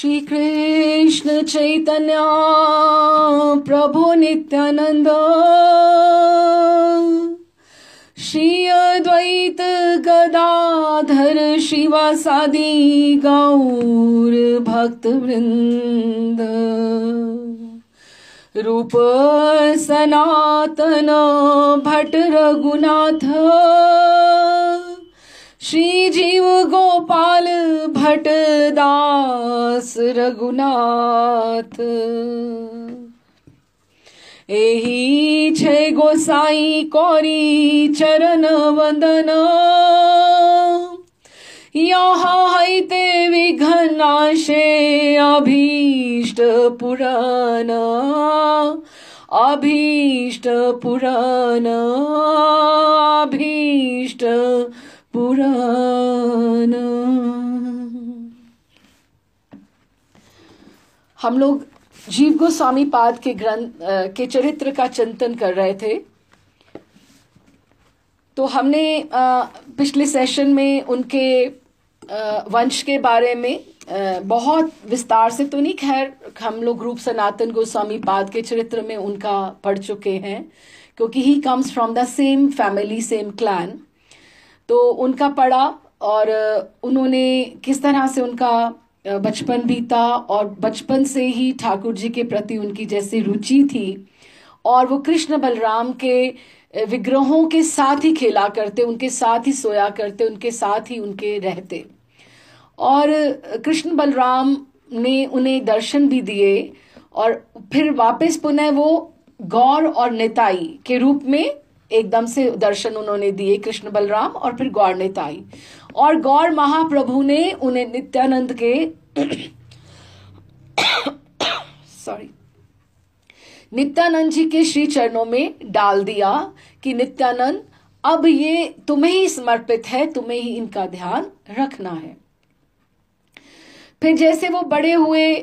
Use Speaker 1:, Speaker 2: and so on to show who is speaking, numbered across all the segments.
Speaker 1: श्री कृष्ण चैतन्य प्रभु नित्यानंद, श्री अद्वैत गदाधर शिवासादि गौर भक्त वृंद, रूप सनातन भट्ट रघुनाथ, श्री जीव गोपाल भट्ट दास रघुनाथ। एहि छे गोसाई कौरी चरण वंदन, यहाँ हैते विघ्न नाशे अभीष्ट पुराण, अभीष्ट पुराण, अभीष्ट पुराण। हम लोग जीव गोस्वामी पाद के ग्रंथ के चरित्र का चिंतन कर रहे थे। तो हमने पिछले सेशन में उनके वंश के बारे में बहुत विस्तार से तो नहीं, खैर हम लोग रूप सनातन गोस्वामी पाद के चरित्र में उनका पढ़ चुके हैं, क्योंकि he comes from the same family, same clan. तो उनका पढ़ा और उन्होंने किस तरह से उनका बचपन बीता और बचपन से ही ठाकुर जी के प्रति उनकी जैसी रुचि थी और वो कृष्ण बलराम के विग्रहों के साथ ही खेला करते, उनके साथ ही सोया करते, उनके साथ ही उनके रहते। और कृष्ण बलराम ने उन्हें दर्शन भी दिए और फिर वापस पुनः वो गौर और निताई के रूप में एकदम से दर्शन उन्होंने दिए, कृष्ण बलराम और फिर गौर निताई। और गौर महाप्रभु ने उन्हें नित्यानंद के सॉरी नित्यानंद जी के श्री चरणों में डाल दिया कि नित्यानंद अब ये तुम्हें ही समर्पित है, तुम्हें ही इनका ध्यान रखना है। फिर जैसे वो बड़े हुए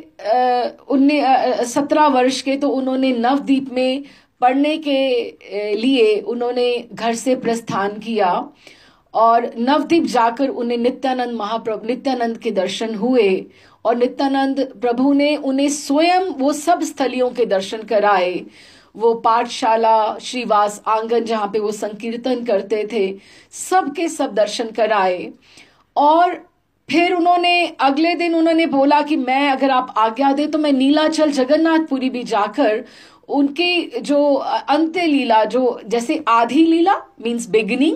Speaker 1: 17 वर्ष के, तो उन्होंने नवद्वीप में पढ़ने के लिए उन्होंने घर से प्रस्थान किया और नवद्वीप जाकर उन्हें नित्यानंद महाप्रभु नित्यानंद के दर्शन हुए और नित्यानंद प्रभु ने उन्हें स्वयं वो सब स्थलियों के दर्शन कराए। वो पाठशाला, श्रीवास आंगन जहाँ पे वो संकीर्तन करते थे, सब के सब दर्शन कराए। और फिर उन्होंने अगले दिन उन्होंने बोला कि मैं, अगर आप आज्ञा दे तो मैं नीलाचल जगन्नाथपुरी भी जाकर उनकी जो अंत्य लीला, जो जैसे आधी लीला मीन्स बिगिनिंग,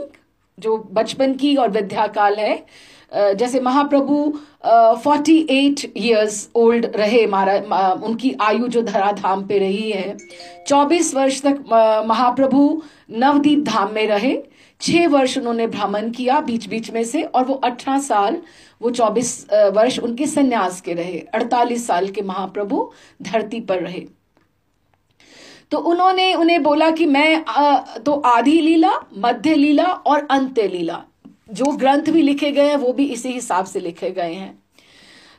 Speaker 1: जो बचपन की और विद्या काल है, जैसे महाप्रभु 48 इयर्स ओल्ड रहे, उनकी आयु जो धराधाम पे रही है, 24 वर्ष तक महाप्रभु नवदीप धाम में रहे, 6 वर्ष उन्होंने भ्रमण किया बीच बीच में से, और वो 18 साल, वो 24 वर्ष उनके सन्यास के रहे, 48 साल के महाप्रभु धरती पर रहे। तो उन्होंने उन्हें बोला कि मैं तो आधी लीला, मध्य लीला और अंत्य लीला, जो ग्रंथ भी लिखे गए हैं वो भी इसी हिसाब से लिखे गए हैं।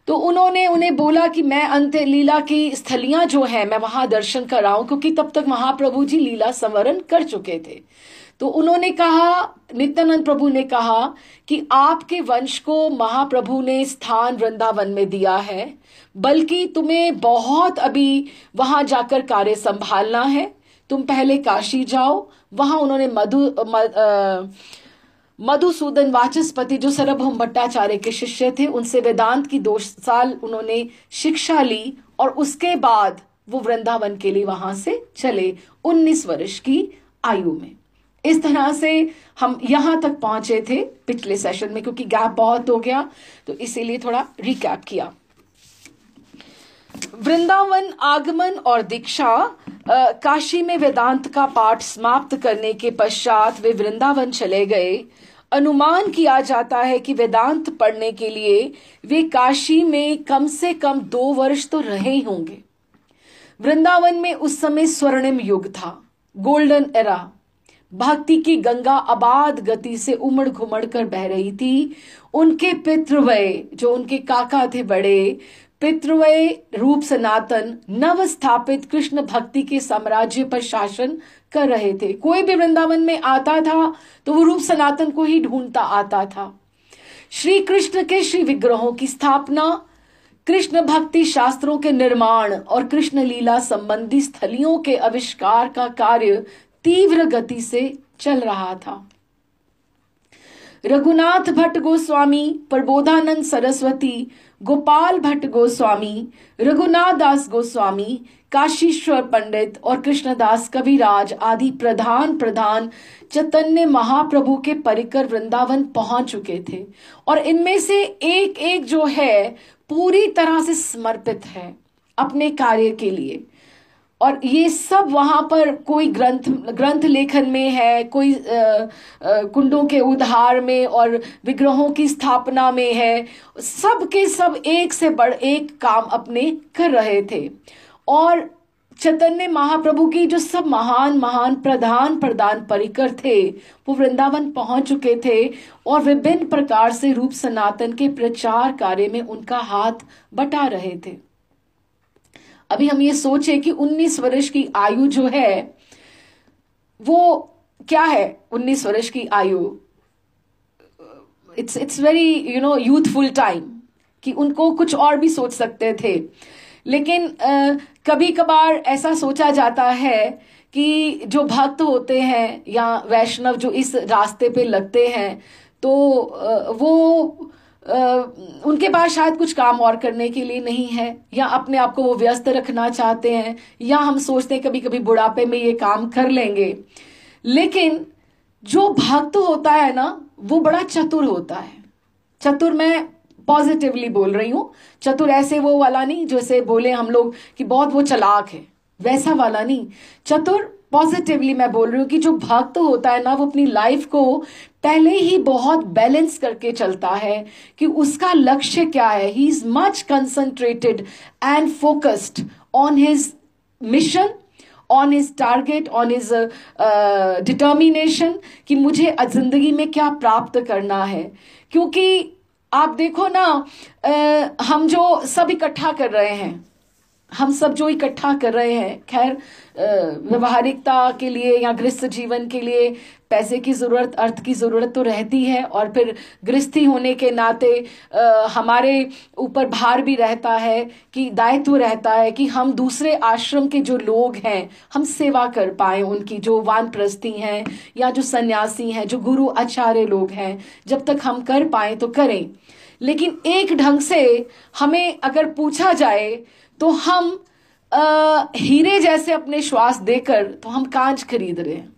Speaker 1: तो उन्होंने उन्हें बोला कि मैं अंत्य लीला की स्थलियां जो है मैं वहां दर्शन कराऊं, क्योंकि तब तक महाप्रभु जी लीला संवरण कर चुके थे। तो उन्होंने कहा, नित्यानंद प्रभु ने कहा कि आपके वंश को महाप्रभु ने स्थान वृंदावन में दिया है, बल्कि तुम्हें बहुत अभी वहां जाकर कार्य संभालना है, तुम पहले काशी जाओ। वहां उन्होंने मधुसूदन वाचस्पति, जो सार्वभौम भट्टाचार्य के शिष्य थे, उनसे वेदांत की 2 साल उन्होंने शिक्षा ली और उसके बाद वो वृंदावन के लिए वहां से चले 19 वर्ष की आयु में। इस तरह से हम यहां तक पहुंचे थे पिछले सेशन में, क्योंकि गैप बहुत हो गया तो इसीलिए थोड़ा रिकैप किया। वृंदावन आगमन और दीक्षा, काशी में वेदांत का पाठ समाप्त करने के पश्चात वे वृंदावन चले गए। अनुमान किया जाता है कि वेदांत पढ़ने के लिए वे काशी में कम से कम 2 वर्ष तो रहे ही होंगे। वृंदावन में उस समय स्वर्णिम युग था, गोल्डन एरा। भक्ति की गंगा अबाध गति से उमड़ घुमड़ कर बह रही थी। उनके पितृव्य, जो उनके काका थे बड़े, पितृव्य रूप सनातन नव स्थापित कृष्ण भक्ति के साम्राज्य पर शासन कर रहे थे। कोई भी वृंदावन में आता था तो वो रूप सनातन को ही ढूंढता आता था। श्री कृष्ण के श्री विग्रहों की स्थापना कृष्ण भक्ति शास्त्रों के निर्माण और कृष्ण लीला संबंधी स्थलियों के आविष्कार का कार्य तीव्र गति से चल रहा था। रघुनाथ भट्ट गोस्वामी, प्रबोधानंद सरस्वती, गोपाल भट्ट गोस्वामी, रघुनाथ दास गोस्वामी, काशीश्वर पंडित और कृष्णदास कविराज आदि प्रधान चैतन्य महाप्रभु के परिकर वृंदावन पहुंच चुके थे और इनमें से एक एक जो है पूरी तरह से समर्पित है अपने कार्य के लिए। और ये सब वहां पर कोई ग्रंथ लेखन में है, कोई कुंडों के उद्धार में और विग्रहों की स्थापना में है। सब के सब एक से बढ़ एक काम अपने कर रहे थे और चैतन्य महाप्रभु की जो सब महान महान प्रधान परिकर थे वो वृंदावन पहुंच चुके थे और विभिन्न प्रकार से रूप सनातन के प्रचार कार्य में उनका हाथ बटा रहे थे। अभी हम ये सोचे कि 19 वर्ष की आयु जो है वो क्या है। 19 वर्ष की आयु इट्स वेरी यूथफुल टाइम कि उनको कुछ और भी सोच सकते थे, लेकिन कभी कभार ऐसा सोचा जाता है कि जो भक्त होते हैं या वैष्णव जो इस रास्ते पे लगते हैं तो वो उनके पास शायद कुछ काम और करने के लिए नहीं है या अपने आप को वो व्यस्त रखना चाहते हैं, या हम सोचते हैं कभी कभी बुढ़ापे में ये काम कर लेंगे। लेकिन जो भक्त होता है ना वो बड़ा चतुर होता है। चतुर मैं पॉजिटिवली बोल रही हूं, चतुर ऐसे वो वाला नहीं जैसे बोले हम लोग कि बहुत वो चालाक है, वैसा वाला नहीं। चतुर पॉजिटिवली मैं बोल रही हूँ कि जो भक्त होता है ना वो अपनी लाइफ को पहले ही बहुत बैलेंस करके चलता है कि उसका लक्ष्य क्या है। He is much concentrated and focused on his mission, on his target, on his determination कि मुझे जिंदगी में क्या प्राप्त करना है। क्योंकि आप देखो ना, हम जो सब इकट्ठा कर रहे हैं, हम सब जो इकट्ठा कर रहे हैं, खैर व्यवहारिकता के लिए या गृहस्थ जीवन के लिए पैसे की जरूरत, अर्थ की जरूरत तो रहती है, और फिर गृहस्थी होने के नाते हमारे ऊपर भार भी रहता है कि दायित्व रहता है कि हम दूसरे आश्रम के जो लोग हैं हम सेवा कर पाए, उनकी जो वानप्रस्थी हैं या जो सन्यासी हैं, जो गुरु आचार्य लोग हैं, जब तक हम कर पाए तो करें। लेकिन एक ढंग से हमें अगर पूछा जाए तो हम हीरे जैसे अपने श्वास देकर तो हम कांच खरीद रहे हैं,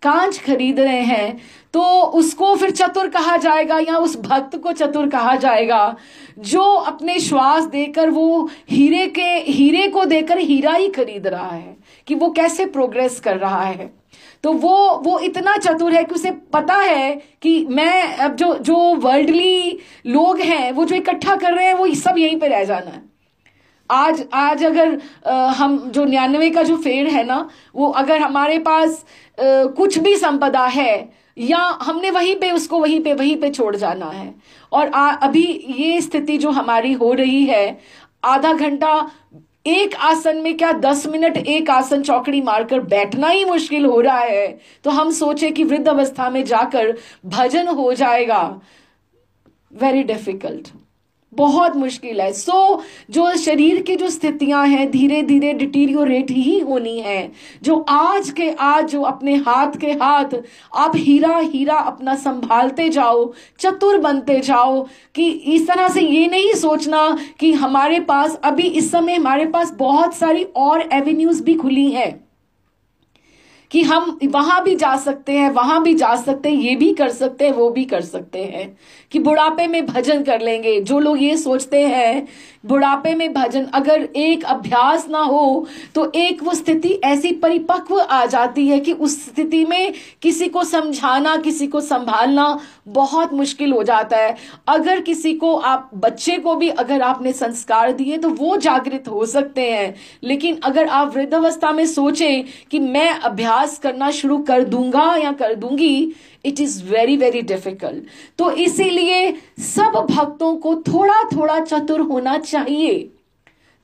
Speaker 1: कांच खरीद रहे हैं, तो उसको फिर चतुर कहा जाएगा या उस भक्त को चतुर कहा जाएगा जो अपने श्वास देकर वो हीरे को देकर हीरा ही खरीद रहा है कि वो कैसे प्रोग्रेस कर रहा है। तो वो इतना चतुर है कि उसे पता है कि मैं अब जो वर्ल्डली लोग हैं वो जो इकट्ठा कर रहे हैं वो सब यहीं पे रह जाना है। आज अगर हम जो 99 का जो फेर है ना, वो अगर हमारे पास कुछ भी संपदा है या हमने वहीं पे छोड़ जाना है। और अभी ये स्थिति जो हमारी हो रही है, आधा घंटा एक आसन में क्या 10 मिनट एक आसन चौकड़ी मारकर बैठना ही मुश्किल हो रहा है, तो हम सोचे कि वृद्ध अवस्था में जाकर भजन हो जाएगा, वेरी डिफिकल्ट, बहुत मुश्किल है। जो शरीर की जो स्थितियां हैं धीरे धीरे डिटीरियोरेट ही होनी है। जो आज जो अपने हाथ के हाथ आप हीरा अपना संभालते जाओ, चतुर बनते जाओ, कि इस तरह से ये नहीं सोचना कि हमारे पास अभी इस समय हमारे पास बहुत सारी और एवेन्यूज भी खुली हैं कि हम वहां भी जा सकते हैं, वहां भी जा सकते हैं, ये भी कर सकते हैं, वो भी कर सकते हैं कि बुढ़ापे में भजन कर लेंगे। जो लोग ये सोचते हैं बुढ़ापे में भजन, अगर एक अभ्यास ना हो तो एक वो स्थिति ऐसी परिपक्व आ जाती है कि उस स्थिति में किसी को समझाना, किसी को संभालना बहुत मुश्किल हो जाता है। अगर किसी को आप बच्चे को भी अगर आपने संस्कार दिए तो वो जागृत हो सकते हैं, लेकिन अगर आप वृद्धावस्था में सोचें कि मैं अभ्यास करना शुरू कर दूंगा या कर दूंगी, it is very very difficult. तो इसीलिए सब भक्तों को थोड़ा थोड़ा चतुर होना चाहिए।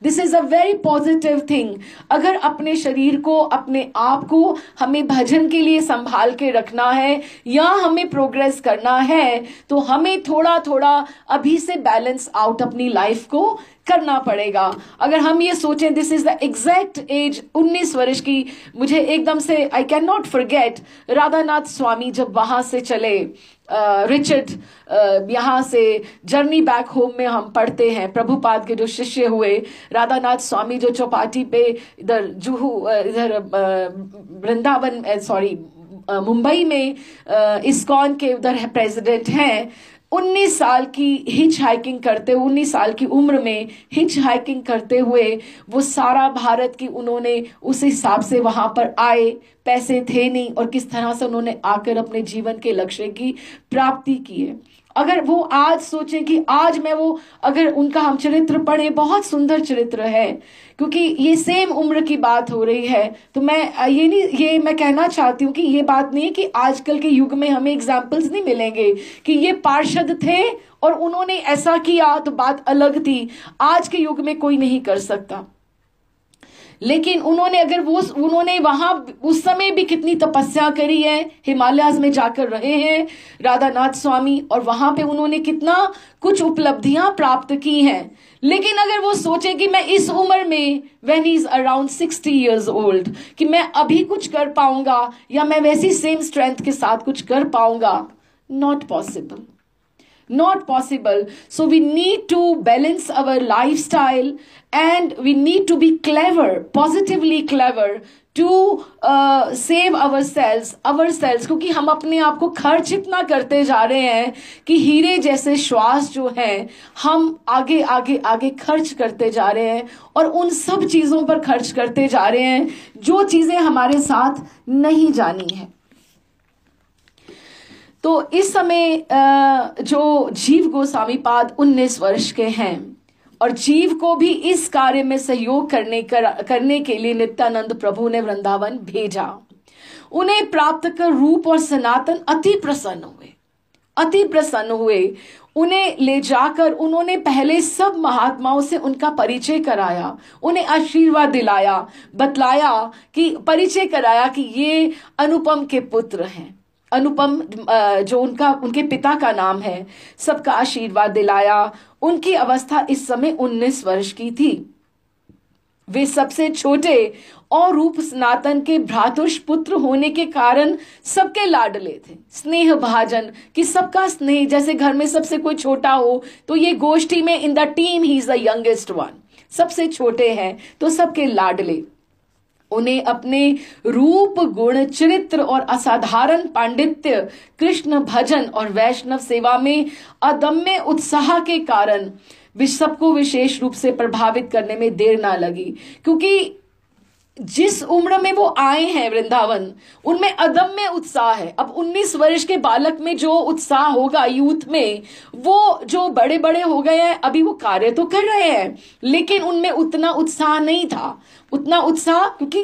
Speaker 1: This is a very positive thing. अगर अपने शरीर को, अपने आप को हमें भजन के लिए संभाल के रखना है या हमें प्रोग्रेस करना है, तो हमें थोड़ा थोड़ा अभी से बैलेंस आउट अपनी लाइफ को करना पड़ेगा। अगर हम ये सोचें this is the exact age 19 वर्ष की, मुझे एकदम से I can not forget Radhanath Swami जब वहां से चले, रिचर्ड यहाँ से जर्नी बैक होम में हम पढ़ते हैं, प्रभुपाद के जो शिष्य हुए, राधानाथ स्वामी जो चौपाटी पे इधर जुहू, इधर वृंदावन, सॉरी मुंबई में इस्कॉन के उधर प्रेसिडेंट हैं। 19 साल की हिच हाइकिंग करते, 19 साल की उम्र में हिच हाइकिंग करते हुए वो सारा भारत की उन्होंने उस हिसाब से वहां पर आए, पैसे थे नहीं, और किस तरह से उन्होंने आकर अपने जीवन के लक्ष्य की प्राप्ति की है। अगर वो आज सोचे कि आज मैं वो, अगर उनका हम चरित्र पढ़े, बहुत सुंदर चरित्र है, क्योंकि ये सेम उम्र की बात हो रही है। तो मैं ये मैं कहना चाहती हूँ कि ये बात नहीं है कि आजकल के युग में हमें एग्जाम्पल्स नहीं मिलेंगे कि ये पार्षद थे और उन्होंने ऐसा किया तो बात अलग थी। आज के युग में कोई नहीं कर सकता, लेकिन उन्होंने अगर उन्होंने वहां उस समय भी कितनी तपस्या करी है, हिमालयाज में जाकर रहे हैं राधानाथ स्वामी, और वहां पे उन्होंने कितना कुछ उपलब्धियां प्राप्त की हैं। लेकिन अगर वो सोचे कि मैं इस उम्र में, when he is around 60 years old, कि मैं अभी कुछ कर पाऊंगा या मैं वैसी सेम स्ट्रेंथ के साथ कुछ कर पाऊंगा, not possible, not possible. So we need to balance our lifestyle and we need to be clever, positively clever to save ourselves, क्योंकि हम अपने आप को खर्च इतना करते जा रहे हैं कि हीरे जैसे श्वास जो हैं हम आगे आगे आगे खर्च करते जा रहे हैं, और उन सब चीजों पर खर्च करते जा रहे हैं जो चीजें हमारे साथ नहीं जानी है। तो इस समय जो जीव गोस्वामी पाद 19 वर्ष के हैं, और जीव को भी इस कार्य में सहयोग करने के लिए नित्यानंद प्रभु ने वृंदावन भेजा। उन्हें प्राप्त कर रूप और सनातन अति प्रसन्न हुए। उन्हें ले जाकर उन्होंने पहले सब महात्माओं से उनका परिचय कराया, उन्हें आशीर्वाद दिलाया, बतलाया कि परिचय कराया कि ये अनुपम के पुत्र हैं। अनुपम जो उनके पिता का नाम है, सबका आशीर्वाद दिलाया। उनकी अवस्था इस समय 19 वर्ष की थी। वे सबसे छोटे और रूप सनातन के भ्रातुष पुत्र होने के कारण सबके लाडले थे। स्नेह भाजन कि सबका स्नेह, जैसे घर में सबसे कोई छोटा हो तो ये गोष्ठी में in the team he is the youngest one, सबसे छोटे हैं तो सबके लाडले। उन्हें अपने रूप, गुण, चरित्र और असाधारण पांडित्य, कृष्ण भजन और वैष्णव सेवा में अदम्य उत्साह के कारण सबको विशेष रूप से प्रभावित करने में देर ना लगी, क्योंकि जिस उम्र में वो आए हैं वृंदावन, उनमें अदम्य उत्साह है। अब 19 वर्ष के बालक में जो उत्साह होगा यूथ में, वो जो बड़े बड़े हो गए हैं अभी वो कार्य तो कर रहे हैं, लेकिन उनमें उतना उत्साह नहीं था। उतना उत्साह क्योंकि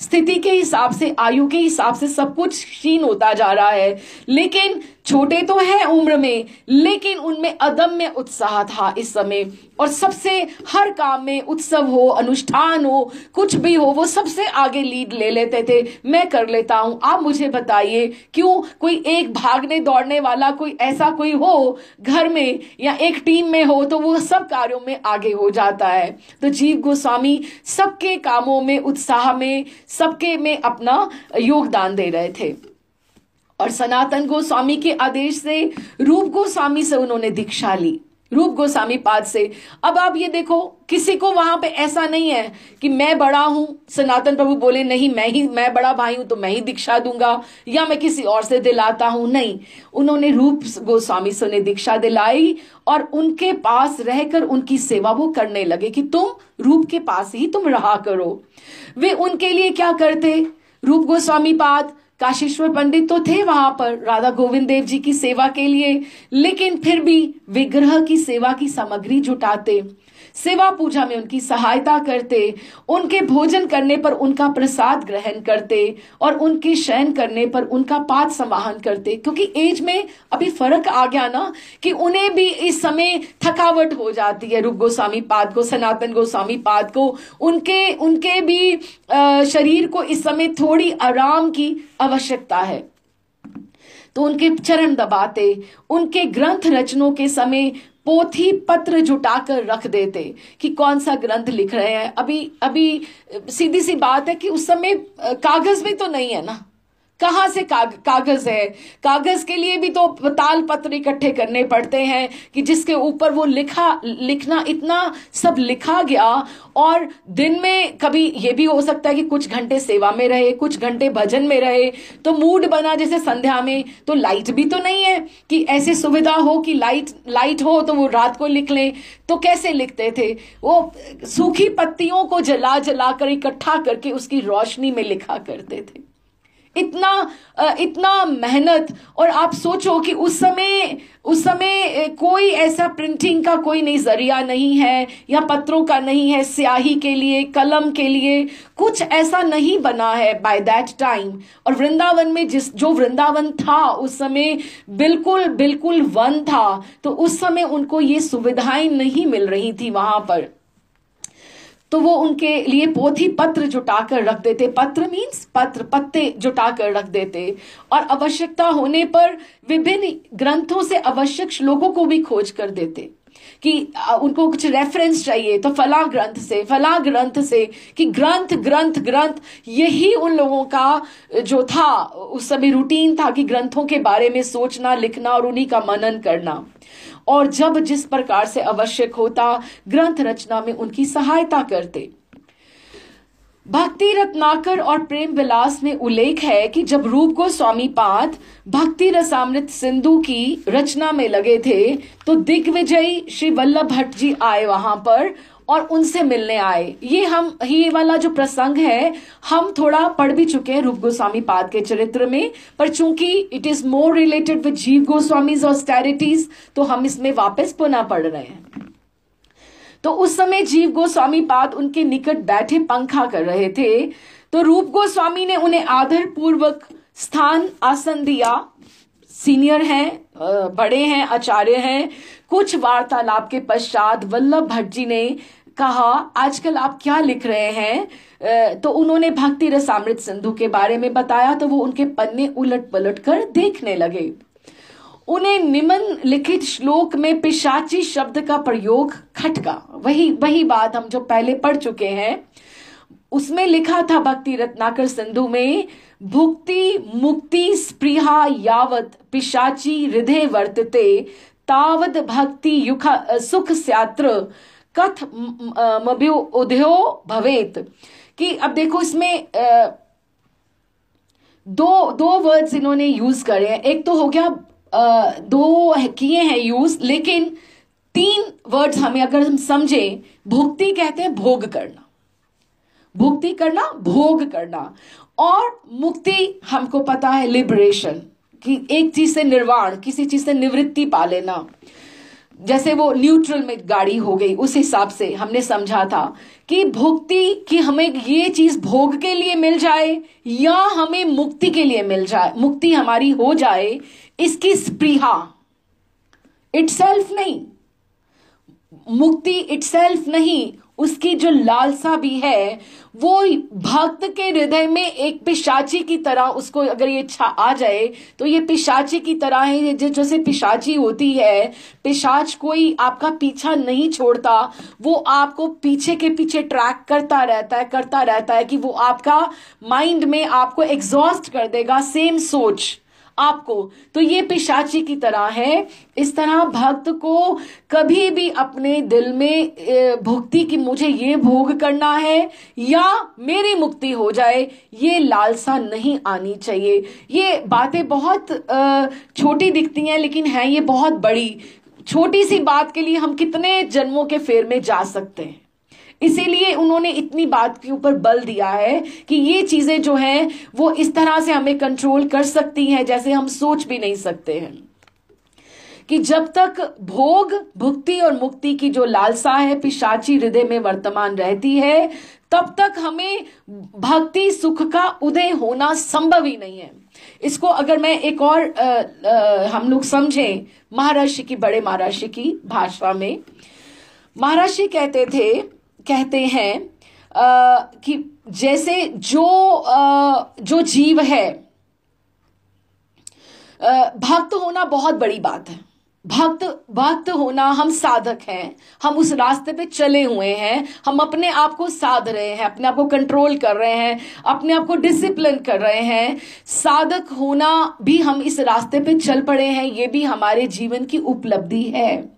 Speaker 1: स्थिति के हिसाब से, आयु के हिसाब से सब कुछ क्षीण होता जा रहा है। लेकिन छोटे तो है उम्र में, लेकिन उनमें अदम्य उत्साह था इस समय। और सबसे हर काम में, उत्सव हो, अनुष्ठान हो, कुछ भी हो, वो सबसे आगे लीड ले लेते थे। मैं कर लेता हूं, आप मुझे बताइए क्यों। कोई एक भागने दौड़ने वाला कोई ऐसा कोई हो घर में या एक टीम में हो तो वो सब कार्यों में आगे हो जाता है। तो जीव गोस्वामी सबके कामों में, उत्साह में, सबके में अपना योगदान दे रहे थे। और सनातन गोस्वामी के आदेश से रूप गोस्वामी से उन्होंने दीक्षा ली, रूप गोस्वामी पाद से। अब आप ये देखो, किसी को वहां पे ऐसा नहीं है कि मैं बड़ा हूं, सनातन प्रभु बोले नहीं मैं बड़ा भाई हूं तो मैं ही दीक्षा दूंगा या मैं किसी और से दिलाता हूं। नहीं, उन्होंने रूप गोस्वामी से उन्हें दीक्षा दिलाई और उनके पास रहकर उनकी सेवा वो करने लगे कि तुम रूप के पास ही तुम रहा करो। वे उनके लिए क्या करते, रूप गोस्वामी पाद काशीश्वर पंडित तो थे वहां पर राधा गोविंद देव जी की सेवा के लिए, लेकिन फिर भी विग्रह की सेवा की सामग्री जुटाते, सेवा पूजा में उनकी सहायता करते, उनके भोजन करने पर उनका प्रसाद ग्रहण करते और उनके शयन करने पर उनका पाद संवाहन करते। क्योंकि एज में अभी फर्क आ गया ना कि उन्हें भी इस समय थकावट हो जाती है। रूप गोस्वामी पाद को, सनातन गोस्वामी पाद को, उनके भी शरीर को इस समय थोड़ी आराम की आवश्यकता है। तो उनके चरण दबाते, उनके ग्रंथ रचनों के समय पोथी पत्र जुटाकर रख देते कि कौन सा ग्रंथ लिख रहे हैं। अभी सीधी सी बात है कि उस समय कागज भी तो नहीं है ना, कहां से कागज है। कागज के लिए भी तो ताल पत्र इकट्ठे करने पड़ते हैं कि जिसके ऊपर वो लिखना इतना सब लिखा गया। और दिन में कभी ये भी हो सकता है कि कुछ घंटे सेवा में रहे, कुछ घंटे भजन में रहे, तो मूड बना जैसे संध्या में, तो लाइट भी तो नहीं है कि ऐसे सुविधा हो कि लाइट हो तो वो रात को लिख लें। तो कैसे लिखते थे? वो सूखी पत्तियों को जला जला कर इकट्ठा करके उसकी रोशनी में लिखा करते थे। इतना मेहनत। और आप सोचो कि उस समय कोई ऐसा प्रिंटिंग का कोई नहीं जरिया नहीं है, या पत्रों का नहीं है, स्याही के लिए, कलम के लिए कुछ ऐसा नहीं बना है बाय दैट टाइम। और वृंदावन में जो वृंदावन था उस समय बिल्कुल वन था, तो उस समय उनको ये सुविधाएं नहीं मिल रही थी वहां पर। तो वो उनके लिए पोथी पत्र जुटाकर रख देते। पत्र मीन्स पत्ते जुटाकर रख देते, और आवश्यकता होने पर विभिन्न ग्रंथों से आवश्यक श्लोकों को भी खोज कर देते कि उनको कुछ रेफरेंस चाहिए तो फला ग्रंथ से कि ग्रंथ यही उन लोगों का जो था उस समय रूटीन था कि ग्रंथों के बारे में सोचना, लिखना और उन्हीं का मनन करना। और जब जिस प्रकार से आवश्यक होता ग्रंथ रचना में उनकी सहायता करते। भक्ति रत्नाकर और प्रेम विलास में उल्लेख है कि जब रूप गोस्वामी पाद भक्ति रसामृत सिंधु की रचना में लगे थे तो दिग्विजयी श्री वल्लभ भट्ट जी आए वहां पर और उनसे मिलने आए। ये वाला जो प्रसंग है हम थोड़ा पढ़ भी चुके हैं रूप गोस्वामी पाद के चरित्र में, पर चूंकि it is more related with जीव गोस्वामीज ऑस्टेरिटीज तो हम इसमें वापस पुनः पढ़ रहे हैं। तो उस समय जीव गोस्वामी पाद उनके निकट बैठे पंखा कर रहे थे, तो रूप गोस्वामी ने उन्हें आदर पूर्वक स्थान आसन दिया। सीनियर हैं, बड़े हैं, आचार्य हैं। कुछ वार्तालाप के पश्चात वल्लभ भट्ट जी ने कहा, आजकल आप क्या लिख रहे हैं? तो उन्होंने भक्ति रसामृत सिंधु के बारे में बताया, तो वो उनके पन्ने उलट पलट कर देखने लगे। उन्हें निम्न लिखित श्लोक में पिशाची शब्द का प्रयोग खटका। वही बात हम जो पहले पढ़ चुके हैं, उसमें लिखा था भक्ति रत्नाकर सिंधु में, भुक्ति मुक्ति स्पृहा यावत पिशाची हृदय वर्तते तावद भक्ति सुख स्यात्र कथ मभ्युदयो भवेत। कि अब देखो इसमें दो वर्ड्स इन्होंने यूज करे हैं। एक तो हो गया दो किए हैं यूज, लेकिन 3 वर्ड्स हमें अगर हम समझे, भुक्ति कहते हैं भोग करना, भुक्ति करना भोग करना, और मुक्ति हमको पता है लिबरेशन, कि एक चीज से निर्वाण, किसी चीज से निवृत्ति पा लेना। जैसे वो न्यूट्रल में गाड़ी हो गई, उस हिसाब से हमने समझा था कि भुक्ति कि हमें ये चीज भोग के लिए मिल जाए या हमें मुक्ति के लिए मिल जाए, मुक्ति हमारी हो जाए, इसकी स्पृहा इटसेल्फ नहीं, मुक्ति इटसेल्फ नहीं, उसकी जो लालसा भी है वो भक्त के हृदय में एक पिशाची की तरह, उसको अगर ये इच्छा आ जाए तो ये पिशाची की तरह है। जैसे पिशाची होती है, पिशाच कोई आपका पीछा नहीं छोड़ता, वो आपको पीछे के पीछे ट्रैक करता रहता है कि वो आपका माइंड में आपको एग्जॉस्ट कर देगा, सेम सोच आपको। तो ये पिशाची की तरह है। इस तरह भक्त को कभी भी अपने दिल में भुक्ति की मुझे ये भोग करना है या मेरी मुक्ति हो जाए, ये लालसा नहीं आनी चाहिए। ये बातें बहुत छोटी दिखती हैं, लेकिन हैं ये बहुत बड़ी। छोटी सी बात के लिए हम कितने जन्मों के फेर में जा सकते हैं। इसीलिए उन्होंने इतनी बात के ऊपर बल दिया है कि ये चीजें जो हैं वो इस तरह से हमें कंट्रोल कर सकती हैं जैसे हम सोच भी नहीं सकते हैं। कि जब तक भोग, भुक्ति और मुक्ति की जो लालसा है पिशाची हृदय में वर्तमान रहती है, तब तक हमें भक्ति सुख का उदय होना संभव ही नहीं है। इसको अगर मैं एक और हम लोग समझें महर्षि की, बड़े महर्षि की भाषा में, महर्षि कहते हैं कि जैसे जो जीव है, भक्त होना बहुत बड़ी बात है। भक्त होना, हम साधक हैं, हम उस रास्ते पे चले हुए हैं, हम अपने आप को साध रहे हैं, अपने आप को कंट्रोल कर रहे हैं, अपने आप को डिसिप्लिन कर रहे हैं। साधक होना भी, हम इस रास्ते पे चल पड़े हैं, ये भी हमारे जीवन की उपलब्धि है।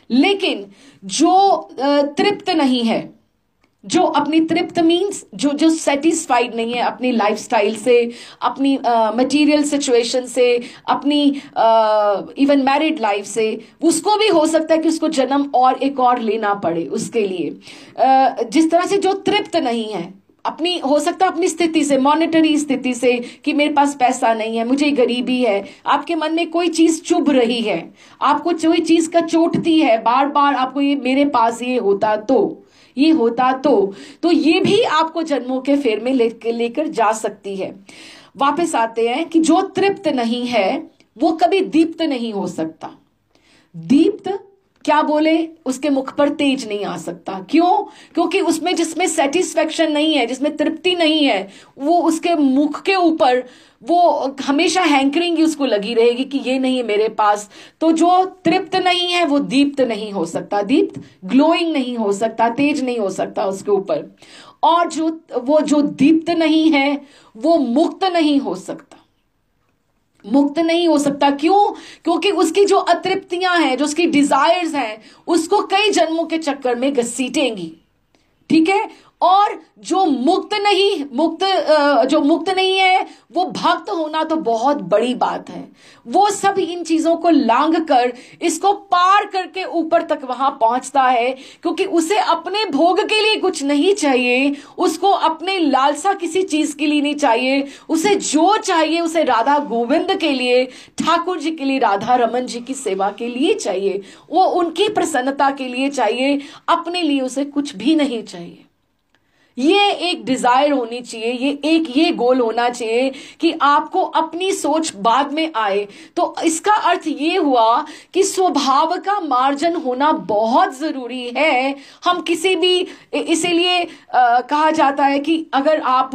Speaker 1: लेकिन जो तृप्त नहीं है, जो अपनी तृप्त मीन्स जो सेटिस्फाइड नहीं है अपनी लाइफस्टाइल से, अपनी मटेरियल सिचुएशन से, अपनी इवन मैरिड लाइफ से, उसको भी हो सकता है कि उसको जन्म और एक और लेना पड़े उसके लिए। जिस तरह से जो तृप्त नहीं है अपनी, हो सकता है अपनी स्थिति से, मॉनेटरी स्थिति से, कि मेरे पास पैसा नहीं है, मुझे गरीबी है, आपके मन में कोई चीज चुभ रही है, आपको कोई चीज का चोटती है बार बार, आपको ये मेरे पास ये होता तो ये भी आपको जन्मों के फेर में लेकर जा सकती है। वापस आते हैं कि जो तृप्त नहीं है वो कभी दीप्त नहीं हो सकता। दीप्त क्या बोले, उसके मुख पर तेज नहीं आ सकता। क्यों? क्योंकि उसमें, जिसमें सेटिस्फेक्शन नहीं है, जिसमें तृप्ति नहीं है, वो उसके मुख के ऊपर वो हमेशा हैंकरिंग उसको लगी रहेगी कि ये नहीं है मेरे पास। तो जो तृप्त नहीं है वो दीप्त नहीं हो सकता, दीप्त ग्लोइंग नहीं हो सकता, तेज नहीं हो सकता उसके ऊपर। और जो दीप्त नहीं है वो मुक्त नहीं हो सकता, मुक्त नहीं हो सकता। क्यों? क्योंकि उसकी जो अतृप्तियां हैं, जो उसकी डिजायर्स हैं, उसको कई जन्मों के चक्कर में घसीटेंगी। ठीक है? और जो मुक्त नहीं है वो भक्त होना तो बहुत बड़ी बात है। वो सब इन चीजों को लांघ कर, इसको पार करके ऊपर तक वहां पहुंचता है, क्योंकि उसे अपने भोग के लिए कुछ नहीं चाहिए, उसको अपने लालसा किसी चीज के लिए नहीं चाहिए। उसे जो चाहिए, उसे राधा गोविंद के लिए, ठाकुर जी के लिए, राधा रमन जी की सेवा के लिए चाहिए, वो उनकी प्रसन्नता के लिए चाहिए, अपने लिए उसे कुछ भी नहीं चाहिए। ये एक डिजायर होनी चाहिए, ये गोल होना चाहिए कि आपको अपनी सोच बाद में आए। तो इसका अर्थ ये हुआ कि स्वभाव का मार्जन होना बहुत जरूरी है। हम किसी भी, इसीलिए कहा जाता है कि अगर आप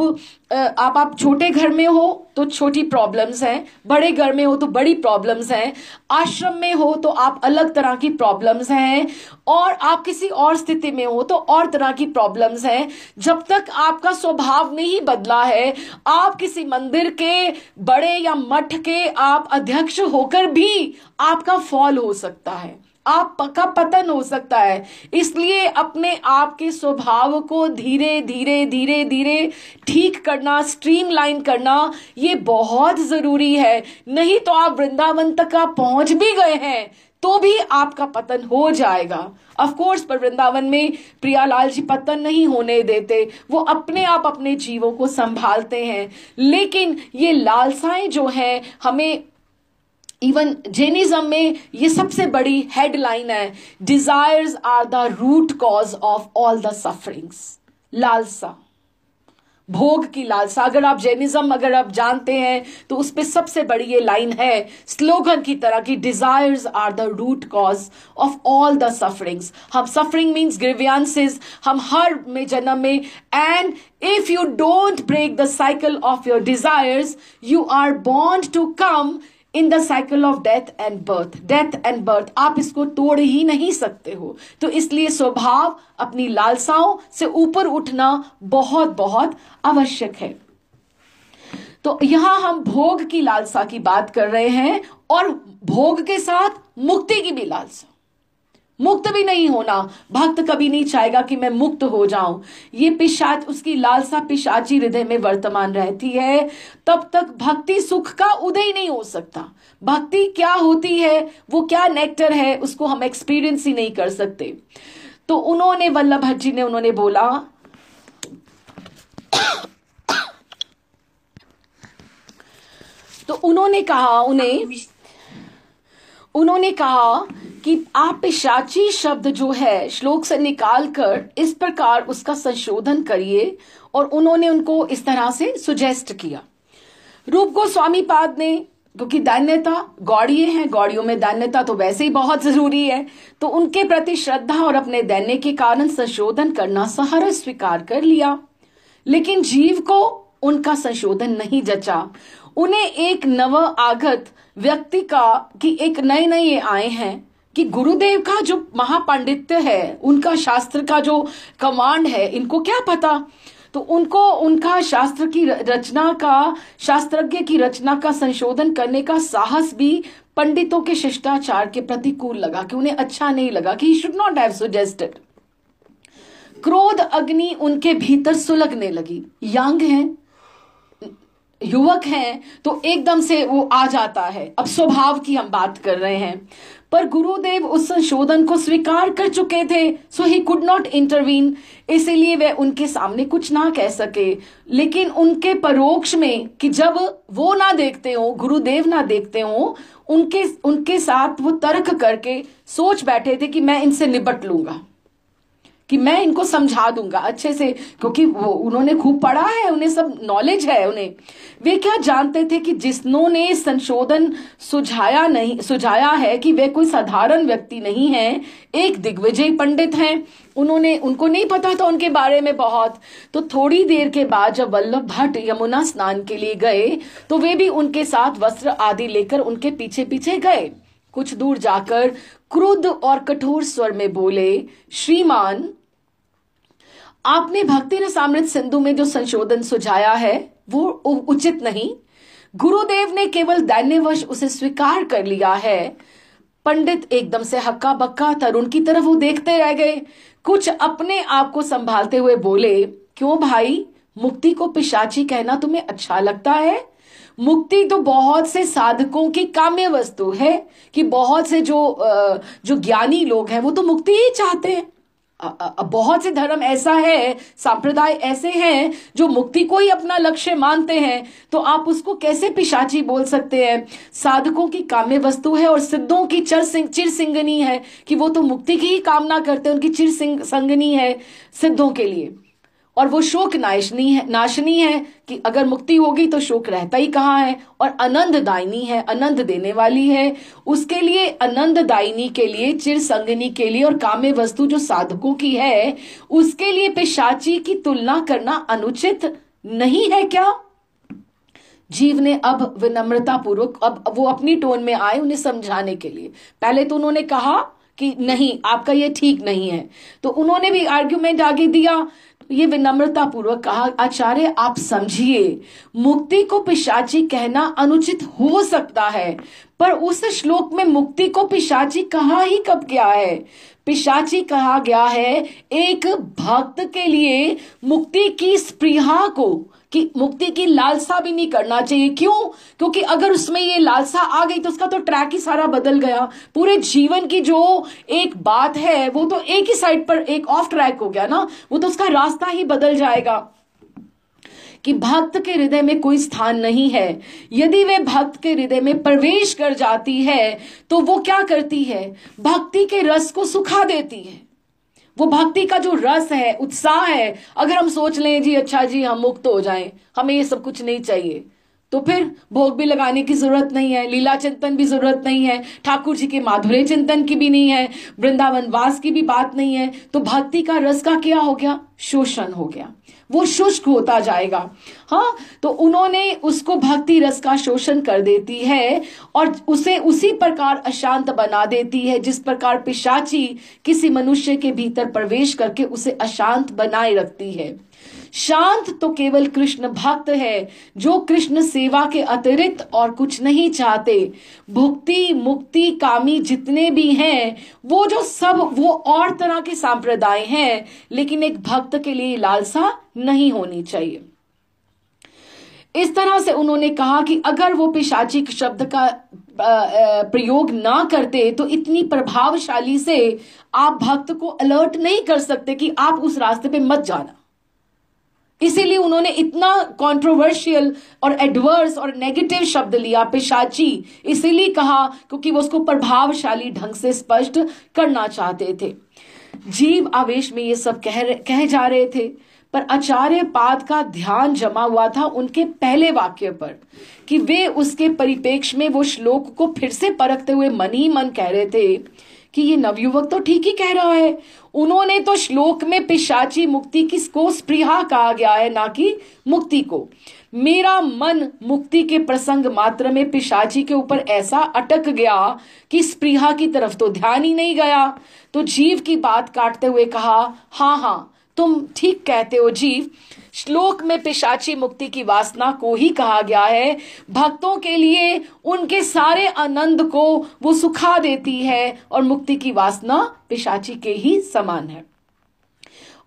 Speaker 1: छोटे घर में हो तो छोटी प्रॉब्लम्स हैं, बड़े घर में हो तो बड़ी प्रॉब्लम्स हैं, आश्रम में हो तो आप अलग तरह की प्रॉब्लम्स हैं, और आप किसी और स्थिति में हो तो और तरह की प्रॉब्लम्स हैं। जब तक आपका स्वभाव नहीं बदला है, आप किसी मंदिर के बड़े या मठ के आप अध्यक्ष होकर भी आपका फॉल हो सकता है, आपका पतन हो सकता है। इसलिए अपने आप के स्वभाव को धीरे धीरे ठीक करना, स्ट्रीमलाइन करना, ये बहुत जरूरी है। नहीं तो आप वृंदावन तक आप पहुंच भी गए हैं तो भी आपका पतन हो जाएगा। ऑफ कोर्स, पर वृंदावन में प्रियालाल जी पतन नहीं होने देते, वो अपने आप अपने जीवों को संभालते हैं। लेकिन ये लालसाएं जो हैं, हमें इवन जैनिज्म में ये सबसे बड़ी हेडलाइन है, desires are the root cause of all the sufferings. लालसा, भोग की लालसा, अगर आप जैनिज्म अगर आप जानते हैं तो उस पे सबसे बड़ी ये लाइन है, स्लोगन की तरह की, desires are the root cause of all the sufferings. हम, सफरिंग मीन्स ग्रीवियंसेस, हम हर में जन्म में, and if you don't break the cycle of your desires, you are born to come in the cycle of death and birth. आप इसको तोड़ ही नहीं सकते हो। तो इसलिए स्वभाव, अपनी लालसाओं से ऊपर उठना बहुत बहुत आवश्यक है। तो यहां हम भोग की लालसा की बात कर रहे हैं, और भोग के साथ मुक्ति की भी लालसा। मुक्त भी नहीं होना, भक्त कभी नहीं चाहेगा कि मैं मुक्त हो जाऊं। ये पिशाच, उसकी लालसा पिशाची हृदय में वर्तमान रहती है, तब तक भक्ति सुख का उदय नहीं हो सकता। भक्ति क्या होती है, वो क्या नेक्टर है, उसको हम एक्सपीरियंस ही नहीं कर सकते। तो उन्होंने वल्लभ भट्ट जी ने उन्होंने बोला तो उन्होंने कहा कि आप पिशाची शब्द जो है श्लोक से निकालकर इस प्रकार उसका संशोधन करिए, और उन्होंने उनको इस तरह से सुजेस्ट किया। रूप गोस्वामी पाद ने, क्योंकि दैन्यता गौड़िये हैं, गौड़ियों में दैन्यता तो वैसे ही बहुत जरूरी है, तो उनके प्रति श्रद्धा और अपने दैन्य के कारण संशोधन करना सहर्ष स्वीकार कर लिया। लेकिन जीव को उनका संशोधन नहीं जचा। उन्हें एक नव आगत व्यक्ति का कि एक नए ये आए हैं कि गुरुदेव का जो महापांडित्य है, उनका शास्त्र का जो कमांड है, इनको क्या पता। तो उनको उनका शास्त्र की रचना का, शास्त्रज्ञ की रचना का संशोधन करने का साहस भी पंडितों के शिष्टाचार के प्रतिकूल लगा, कि उन्हें अच्छा नहीं लगा, कि he should not have suggested. क्रोध अग्नि उनके भीतर सुलगने लगी। यंग हैं, युवक हैं, तो एकदम से वो आ जाता है। अब स्वभाव की हम बात कर रहे हैं, पर गुरुदेव उस संशोधन को स्वीकार कर चुके थे, सो ही कुड नॉट इंटरवीन। इसीलिए वे उनके सामने कुछ ना कह सके। लेकिन उनके परोक्ष में, कि जब वो ना देखते हो, गुरुदेव ना देखते हो, उनके साथ वो तर्क करके सोच बैठे थे कि मैं इनसे निपट लूंगा, कि मैं इनको समझा दूंगा अच्छे से, क्योंकि वो उन्होंने खूब पढ़ा है, उन्हें सब नॉलेज है उन्हें। वे क्या जानते थे कि जिन्होंने संशोधन सुझाया है कि वे कोई साधारण व्यक्ति नहीं है, एक दिग्विजय पंडित हैं। उनको नहीं पता था उनके बारे में बहुत। तो थोड़ी देर के बाद जब वल्लभ भट्ट यमुना स्नान के लिए गए, तो वे भी उनके साथ वस्त्र आदि लेकर उनके पीछे पीछे गए। कुछ दूर जाकर क्रुद्ध और कठोर स्वर में बोले, श्रीमान, आपने भक्ति रसामृत सिंधु में जो संशोधन सुझाया है वो उचित नहीं। गुरुदेव ने केवल दैन्यवश उसे स्वीकार कर लिया है। पंडित एकदम से हक्का बक्का तरुण की तरफ वो देखते रह गए। कुछ अपने आप को संभालते हुए बोले, क्यों भाई, मुक्ति को पिशाची कहना तुम्हें अच्छा लगता है? मुक्ति तो बहुत से साधकों की काम्य वस्तु है, कि बहुत से जो ज्ञानी लोग हैं वो तो मुक्ति ही चाहते हैं। बहुत से धर्म ऐसा है, संप्रदाय ऐसे हैं जो मुक्ति को ही अपना लक्ष्य मानते हैं, तो आप उसको कैसे पिशाची बोल सकते हैं? साधकों की काम्य वस्तु है और सिद्धों की चिर सिंगनी है, कि वो तो मुक्ति की ही कामना करते हैं, उनकी चिर संगनी है सिद्धों के लिए। और वो शोक नाशनी है, कि अगर मुक्ति होगी तो शोक रहता ही कहाँ है, और आनंददायिनी है, आनंद देने वाली है। उसके लिए, आनंददायिनी के लिए, चिर संगनी के लिए, और काम्य वस्तु जो साधकों की है, उसके लिए पिशाची की तुलना करना अनुचित नहीं है क्या? जीव ने अब विनम्रता पूर्वक, अब वो अपनी टोन में आए उन्हें समझाने के लिए। पहले तो उन्होंने कहा कि नहीं, आपका ये ठीक नहीं है, तो उन्होंने भी आर्ग्यूमेंट आगे दिया। ये विनम्रता पूर्वक कहा, आचार्य आप समझिए, मुक्ति को पिशाची कहना अनुचित हो सकता है, पर उस श्लोक में मुक्ति को पिशाची कहा ही कब गया है? पिशाची कहा गया है एक भक्त के लिए मुक्ति की स्पृहा को, कि मुक्ति की लालसा भी नहीं करना चाहिए। क्यों? क्योंकि अगर उसमें ये लालसा आ गई तो उसका तो ट्रैक ही सारा बदल गया। पूरे जीवन की जो एक बात है वो तो एक ही साइड पर एक ऑफ ट्रैक हो गया ना, वो तो उसका रास्ता ही बदल जाएगा। कि भक्त के हृदय में कोई स्थान नहीं है। यदि वे भक्त के हृदय में प्रवेश कर जाती है तो वो क्या करती है? भक्ति के रस को सुखा देती है। वो भक्ति का जो रस है, उत्साह है, अगर हम सोच लें जी अच्छा जी हम मुक्त हो जाएं, हमें ये सब कुछ नहीं चाहिए, तो फिर भोग भी लगाने की जरूरत नहीं है, लीला चिंतन भी जरूरत नहीं है, ठाकुर जी के माधुर्य चिंतन की भी नहीं है, वृंदावन वास की भी बात नहीं है। तो भक्ति का रस का क्या हो गया? शोषण हो गया, वो शुष्क होता जाएगा। हाँ, तो उन्होंने उसको भक्ति रस का शोषण कर देती है और उसे उसी प्रकार अशांत बना देती है जिस प्रकार पिशाची किसी मनुष्य के भीतर प्रवेश करके उसे अशांत बनाए रखती है। शांत तो केवल कृष्ण भक्त है जो कृष्ण सेवा के अतिरिक्त और कुछ नहीं चाहते। भुक्ति मुक्ति कामी जितने भी हैं वो जो सब वो और तरह के संप्रदाय हैं, लेकिन एक भक्त के लिए लालसा नहीं होनी चाहिए। इस तरह से उन्होंने कहा कि अगर वो पिशाची शब्द का प्रयोग ना करते तो इतनी प्रभावशाली से आप भक्त को अलर्ट नहीं कर सकते कि आप उस रास्ते पे मत जाना। इसीलिए उन्होंने इतना कंट्रोवर्शियल और एडवर्स और नेगेटिव शब्द लिया पिशाची, इसीलिए कहा क्योंकि वो उसको प्रभावशाली ढंग से स्पष्ट करना चाहते थे। जीव आवेश में ये सब कह जा रहे थे, पर आचार्य पाद का ध्यान जमा हुआ था उनके पहले वाक्य पर कि वे उसके परिपेक्ष में वो श्लोक को फिर से परखते हुए मन ही मन कह रहे थे कि ये नवयुवक तो ठीक ही कह रहा है। उन्होंने तो श्लोक में पिशाची मुक्ति किसको स्पृहा कहा गया है, ना कि मुक्ति को। मेरा मन मुक्ति के प्रसंग मात्र में पिशाची के ऊपर ऐसा अटक गया कि स्पृहा की तरफ तो ध्यान ही नहीं गया। तो जीव की बात काटते हुए कहा, हाँ तुम ठीक कहते हो जीव, श्लोक में पिशाची मुक्ति की वासना को ही कहा गया है। भक्तों के लिए उनके सारे आनंद को वो सुखा देती है और मुक्ति की वासना पिशाची के ही समान है।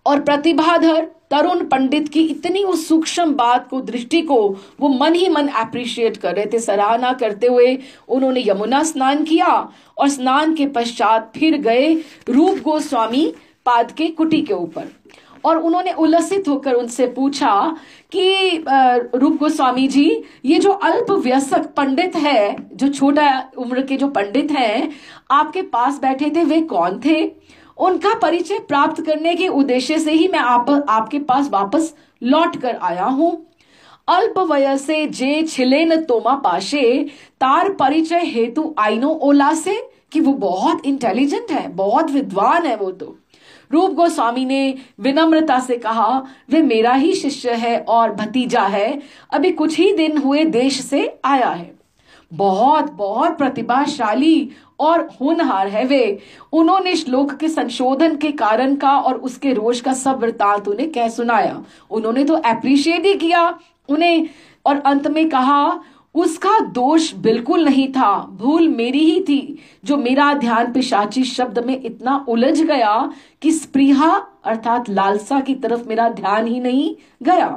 Speaker 1: और प्रतिभाधर तरुण पंडित की इतनी उस सूक्ष्म बात को, दृष्टि को वो मन ही मन अप्रिशिएट कर रहे थे, सराहना करते हुए उन्होंने यमुना स्नान किया और स्नान के पश्चात फिर गए रूप गोस्वामी पाद के कुटी के ऊपर और उन्होंने उल्लसित होकर उनसे पूछा कि रूप गोस्वामी जी, ये जो अल्प वयस्क पंडित है, जो छोटा उम्र के जो पंडित हैं आपके पास बैठे थे, वे कौन थे? उनका परिचय प्राप्त करने के उद्देश्य से ही मैं आपके पास वापस लौट कर आया हूं। अल्प वयसे जे छिलेन तोमा पाशे तार परिचय हेतु आइनो ओला से, कि वो बहुत इंटेलिजेंट है, बहुत विद्वान है वो तो। रूप गोस्वामी ने विनम्रता से कहा, वे मेरा ही शिष्य है और भतीजा है, अभी कुछ ही दिन हुए देश से आया है। बहुत बहुत प्रतिभाशाली और होनहार है वे। उन्होंने श्लोक के संशोधन के कारण का और उसके रोष का सब वृतांत उन्हें कह सुनाया। उन्होंने तो अप्रिशिएट ही किया उन्हें और अंत में कहा, उसका दोष बिल्कुल नहीं था, भूल मेरी ही थी जो मेरा ध्यान पिशाची शब्द में इतना उलझ गया कि स्पृहा अर्थात लालसा की तरफ मेरा ध्यान ही नहीं गया।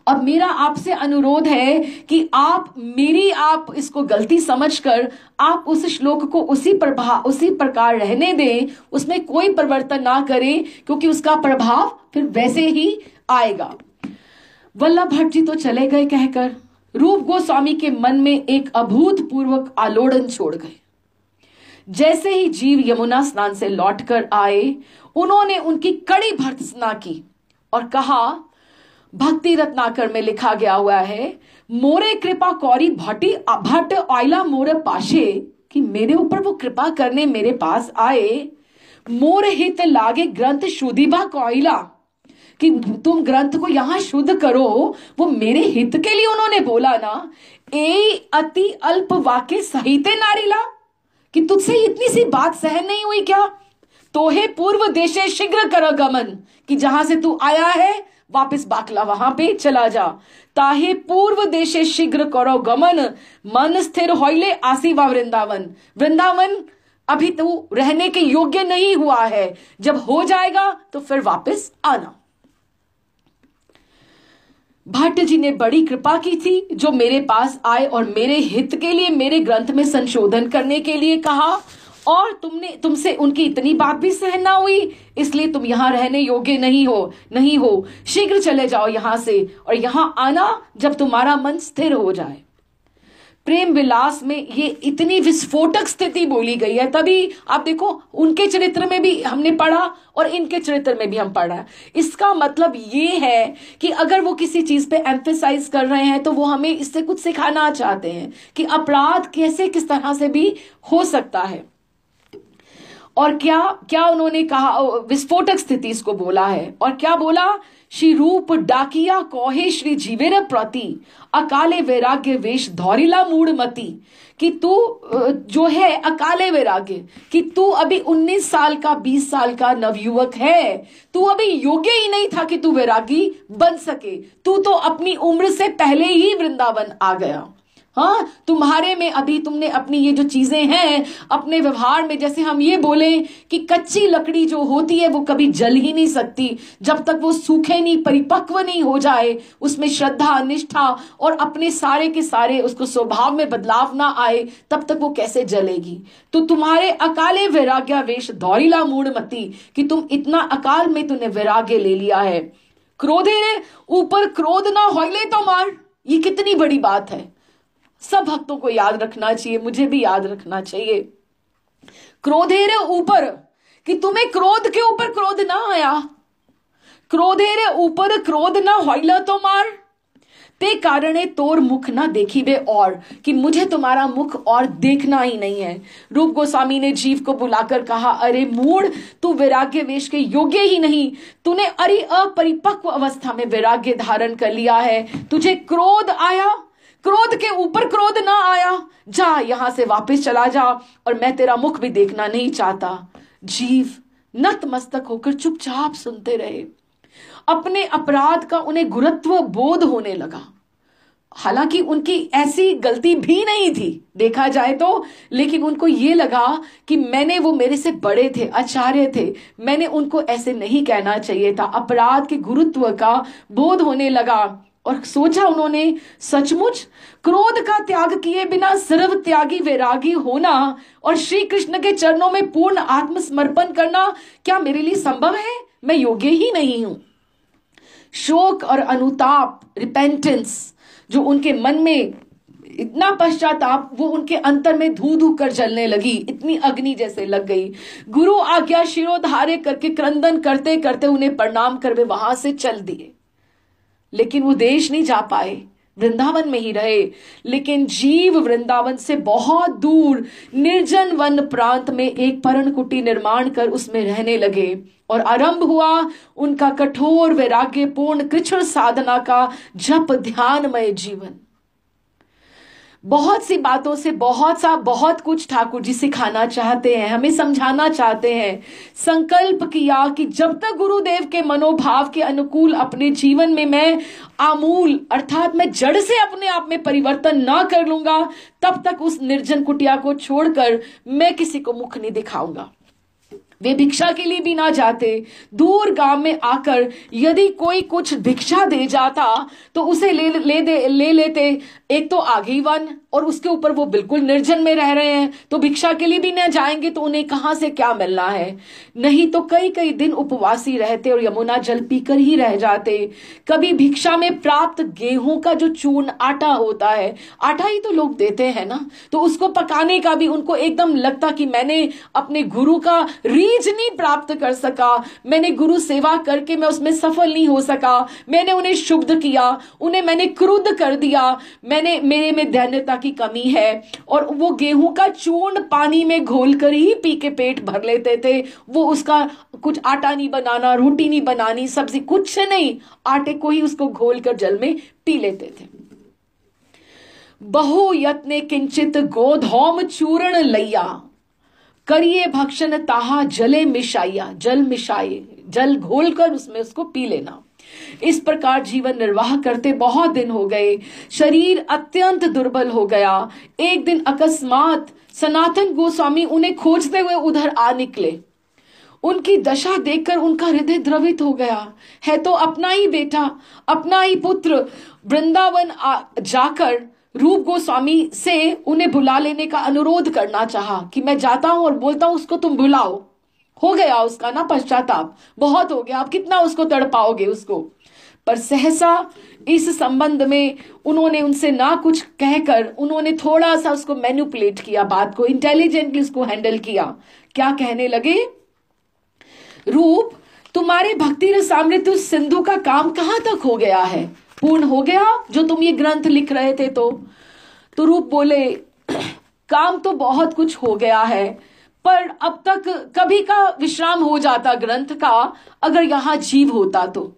Speaker 1: अब मेरा आपसे अनुरोध है कि आप इसको गलती समझकर आप उस श्लोक को उसी प्रकार रहने दें, उसमें कोई परिवर्तन ना करें, क्योंकि उसका प्रभाव फिर वैसे ही आएगा। वल्लभ भट्ट जी तो चले गए कहकर रूप गोस्वामी के मन में एक अभूतपूर्वक आलोड़न छोड़ गए। जैसे ही जीव यमुना स्नान से लौटकर आए, उन्होंने उनकी कड़ी भर्त्सना की और कहा, भक्ति रत्नाकर में लिखा गया हुआ है, मोरे कृपा कौरी भट्ट आइला मोरे पाशे, कि मेरे ऊपर वो कृपा करने मेरे पास आए। मोर हित लागे ग्रंथ शुद्धिभा कौइला, कि तुम ग्रंथ को यहां शुद्ध करो, वो मेरे हित के लिए उन्होंने बोला ना। ए अति अल्प वाक्य सहिते नारीला, कि तुझसे इतनी सी बात सहन नहीं हुई क्या? तोहे पूर्व देशे शीघ्र कर गमन, कि जहां से तू आया है वापस बाकला वहां पे चला जा। ताहे पूर्व देशे शीघ्र करो गमन, मन स्थिर होइले आसीवा वृंदावन। वृंदावन अभी तू रहने के योग्य नहीं हुआ है, जब हो जाएगा तो फिर वापस आना। भट्ट जी ने बड़ी कृपा की थी जो मेरे पास आए और मेरे हित के लिए मेरे ग्रंथ में संशोधन करने के लिए कहा, और तुमसे उनकी इतनी बात भी सहन ना हुई, इसलिए तुम यहां रहने योग्य नहीं हो। शीघ्र चले जाओ यहां से और यहां आना जब तुम्हारा मन स्थिर हो जाए। प्रेम विलास में ये इतनी विस्फोटक स्थिति बोली गई है, तभी आप देखो उनके चरित्र में भी हमने पढ़ा और इनके चरित्र में भी हम पढ़ा। इसका मतलब ये है कि अगर वो किसी चीज पे एम्फेसाइज कर रहे हैं तो वो हमें इससे कुछ सिखाना चाहते हैं कि अपराध कैसे किस तरह से भी हो सकता है। और क्या उन्होंने कहा, विस्फोटक स्थिति इसको बोला है। और क्या बोला, श्री रूप डाकिया कौहे श्री जीवेर प्रति अकाले वैराग्य वेश धौरिला मूड मती, कि तू जो है अकाले वैराग्य, कि तू अभी 19 साल का 20 साल का नवयुवक है, तू अभी योग्य ही नहीं था कि तू वैरागी बन सके, तू तो अपनी उम्र से पहले ही वृंदावन आ गया। हाँ, तुम्हारे में अभी तुमने अपनी ये जो चीजें हैं अपने व्यवहार में, जैसे हम ये बोले कि कच्ची लकड़ी जो होती है वो कभी जल ही नहीं सकती जब तक वो सूखे नहीं, परिपक्व नहीं हो जाए, उसमें श्रद्धा, निष्ठा और अपने सारे के सारे उसको स्वभाव में बदलाव ना आए, तब तक वो कैसे जलेगी। तो तुम्हारे अकाले वैराग्यावेश दौड़ीला मूढ़मती, कि तुम इतना अकाल में तूने वैराग्य ले लिया है। क्रोधे रे ऊपर क्रोध ना होइले तो मार, ये कितनी बड़ी बात है। सब भक्तों को याद रखना चाहिए, मुझे भी याद रखना चाहिए। क्रोधेरे ऊपर, कि तुम्हें क्रोध के ऊपर क्रोध ना आया। क्रोधेरे ऊपर क्रोध ना होइला तो मार, ते कारणे तोर मुख ना देखी बे, और कि मुझे तुम्हारा मुख और देखना ही नहीं है। रूप गोस्वामी ने जीव को बुलाकर कहा, अरे मूढ़, तू वैराग्य वेश के योग्य ही नहीं, तूने अरे अपरिपक्व अवस्था में वैराग्य धारण कर लिया है। तुझे क्रोध आया, क्रोध के ऊपर क्रोध ना आया, जा यहां से वापस चला जा, और मैं तेरा मुख भी देखना नहीं चाहता। जीव नतमस्तक होकर चुपचाप सुनते रहे। अपने अपराध का उन्हें गुरुत्व बोध होने लगा। हालांकि उनकी ऐसी गलती भी नहीं थी देखा जाए तो, लेकिन उनको ये लगा कि वो मेरे से बड़े थे, आचार्य थे, मैंने उनको ऐसे नहीं कहना चाहिए था। अपराध के गुरुत्व का बोध होने लगा और सोचा उन्होंने, सचमुच क्रोध का त्याग किए बिना सर्व त्यागी वैरागी होना और श्री कृष्ण के चरणों में पूर्ण आत्मसमर्पण करना क्या मेरे लिए संभव है? मैं योग्य ही नहीं हूं। शोक और अनुताप, रिपेंटेंस, जो उनके मन में इतना पश्चाताप, वो उनके अंतर में धू धू कर जलने लगी, इतनी अग्नि जैसे लग गई। गुरु आज्ञा शिरोधार्य करके क्रंदन करते करते उन्हें प्रणाम कर वे वहां से चल दिए। लेकिन वो देश नहीं जा पाए, वृंदावन में ही रहे। लेकिन जीव वृंदावन से बहुत दूर निर्जन वन प्रांत में एक पर्णकुटी निर्माण कर उसमें रहने लगे, और आरंभ हुआ उनका कठोर वैराग्यपूर्ण कृच्छ्र साधना का जप ध्यानमय जीवन। बहुत सी बातों से बहुत कुछ ठाकुर जी सिखाना चाहते हैं, हमें समझाना चाहते हैं। संकल्प किया कि जब तक गुरुदेव के मनोभाव के अनुकूल अपने जीवन में मैं आमूल अर्थात मैं जड़ से अपने आप में परिवर्तन ना कर लूंगा, तब तक उस निर्जन कुटिया को छोड़कर मैं किसी को मुख नहीं दिखाऊंगा। वे भिक्षा के लिए भी ना जाते। दूर गांव में आकर यदि कोई कुछ भिक्षा दे जाता तो उसे ले लेते। एक तो आगे ही वन, और उसके ऊपर वो बिल्कुल निर्जन में रह रहे हैं, तो भिक्षा के लिए भी न जाएंगे तो उन्हें कहां से क्या मिलना है। नहीं तो कई कई दिन उपवासी रहते और यमुना जल पीकर ही रह जाते। कभी भिक्षा में प्राप्त गेहूं का जो चूर्ण आटा होता है, आटा ही तो लोग देते हैं ना, तो उसको पकाने का भी उनको एकदम लगता कि मैंने अपने गुरु का रीझ नहीं प्राप्त कर सका, मैंने गुरु सेवा करके मैं उसमें सफल नहीं हो सका, मैंने उन्हें शुद्ध किया, उन्हें मैंने क्रुद्ध कर दिया, मेरे में दैन्यता की कमी है। और वो गेहूं का चूर्ण पानी में घोलकर ही पी के पेट भर लेते थे। वो उसका कुछ आटा नहीं बनाना, रोटी नहीं बनानी, सब्जी कुछ नहीं, आटे को ही उसको घोलकर जल में पी लेते थे। बहु यत्ने किंचित गोधौम चूर्ण लैया, करिए भक्षण ताहा जले मिशाइया, जल मिशाए, जल घोलकर उसमें उसको पी लेना। इस प्रकार जीवन निर्वाह करते बहुत दिन हो गए। शरीर अत्यंत दुर्बल हो गया। एक दिन अकस्मात सनातन गोस्वामी उन्हें खोजते हुए उधर आ निकले। उनकी दशा देखकर उनका हृदय द्रवित हो गया। है तो अपना ही बेटा, अपना ही पुत्र। वृंदावन जाकर रूप गोस्वामी से उन्हें बुला लेने का अनुरोध करना चाहा कि मैं जाता हूं और बोलता हूं उसको तुम बुलाओ। हो गया उसका ना पश्चाताप, बहुत हो गया, आप कितना उसको तड़पाओगे उसको। पर सहसा इस संबंध में उन्होंने उनसे ना कुछ कहकर उन्होंने थोड़ा सा उसको मैनिपुलेट किया, बात को इंटेलिजेंटली उसको हैंडल किया। क्या कहने लगे, रूप तुम्हारे भक्ति रसामृत सिंधु का काम कहां तक हो गया है, पूर्ण हो गया जो तुम ये ग्रंथ लिख रहे थे? तो रूप बोले, काम तो बहुत कुछ हो गया है, पर अब तक कभी का विश्राम हो जाता ग्रंथ का अगर यहां जीव होता तो।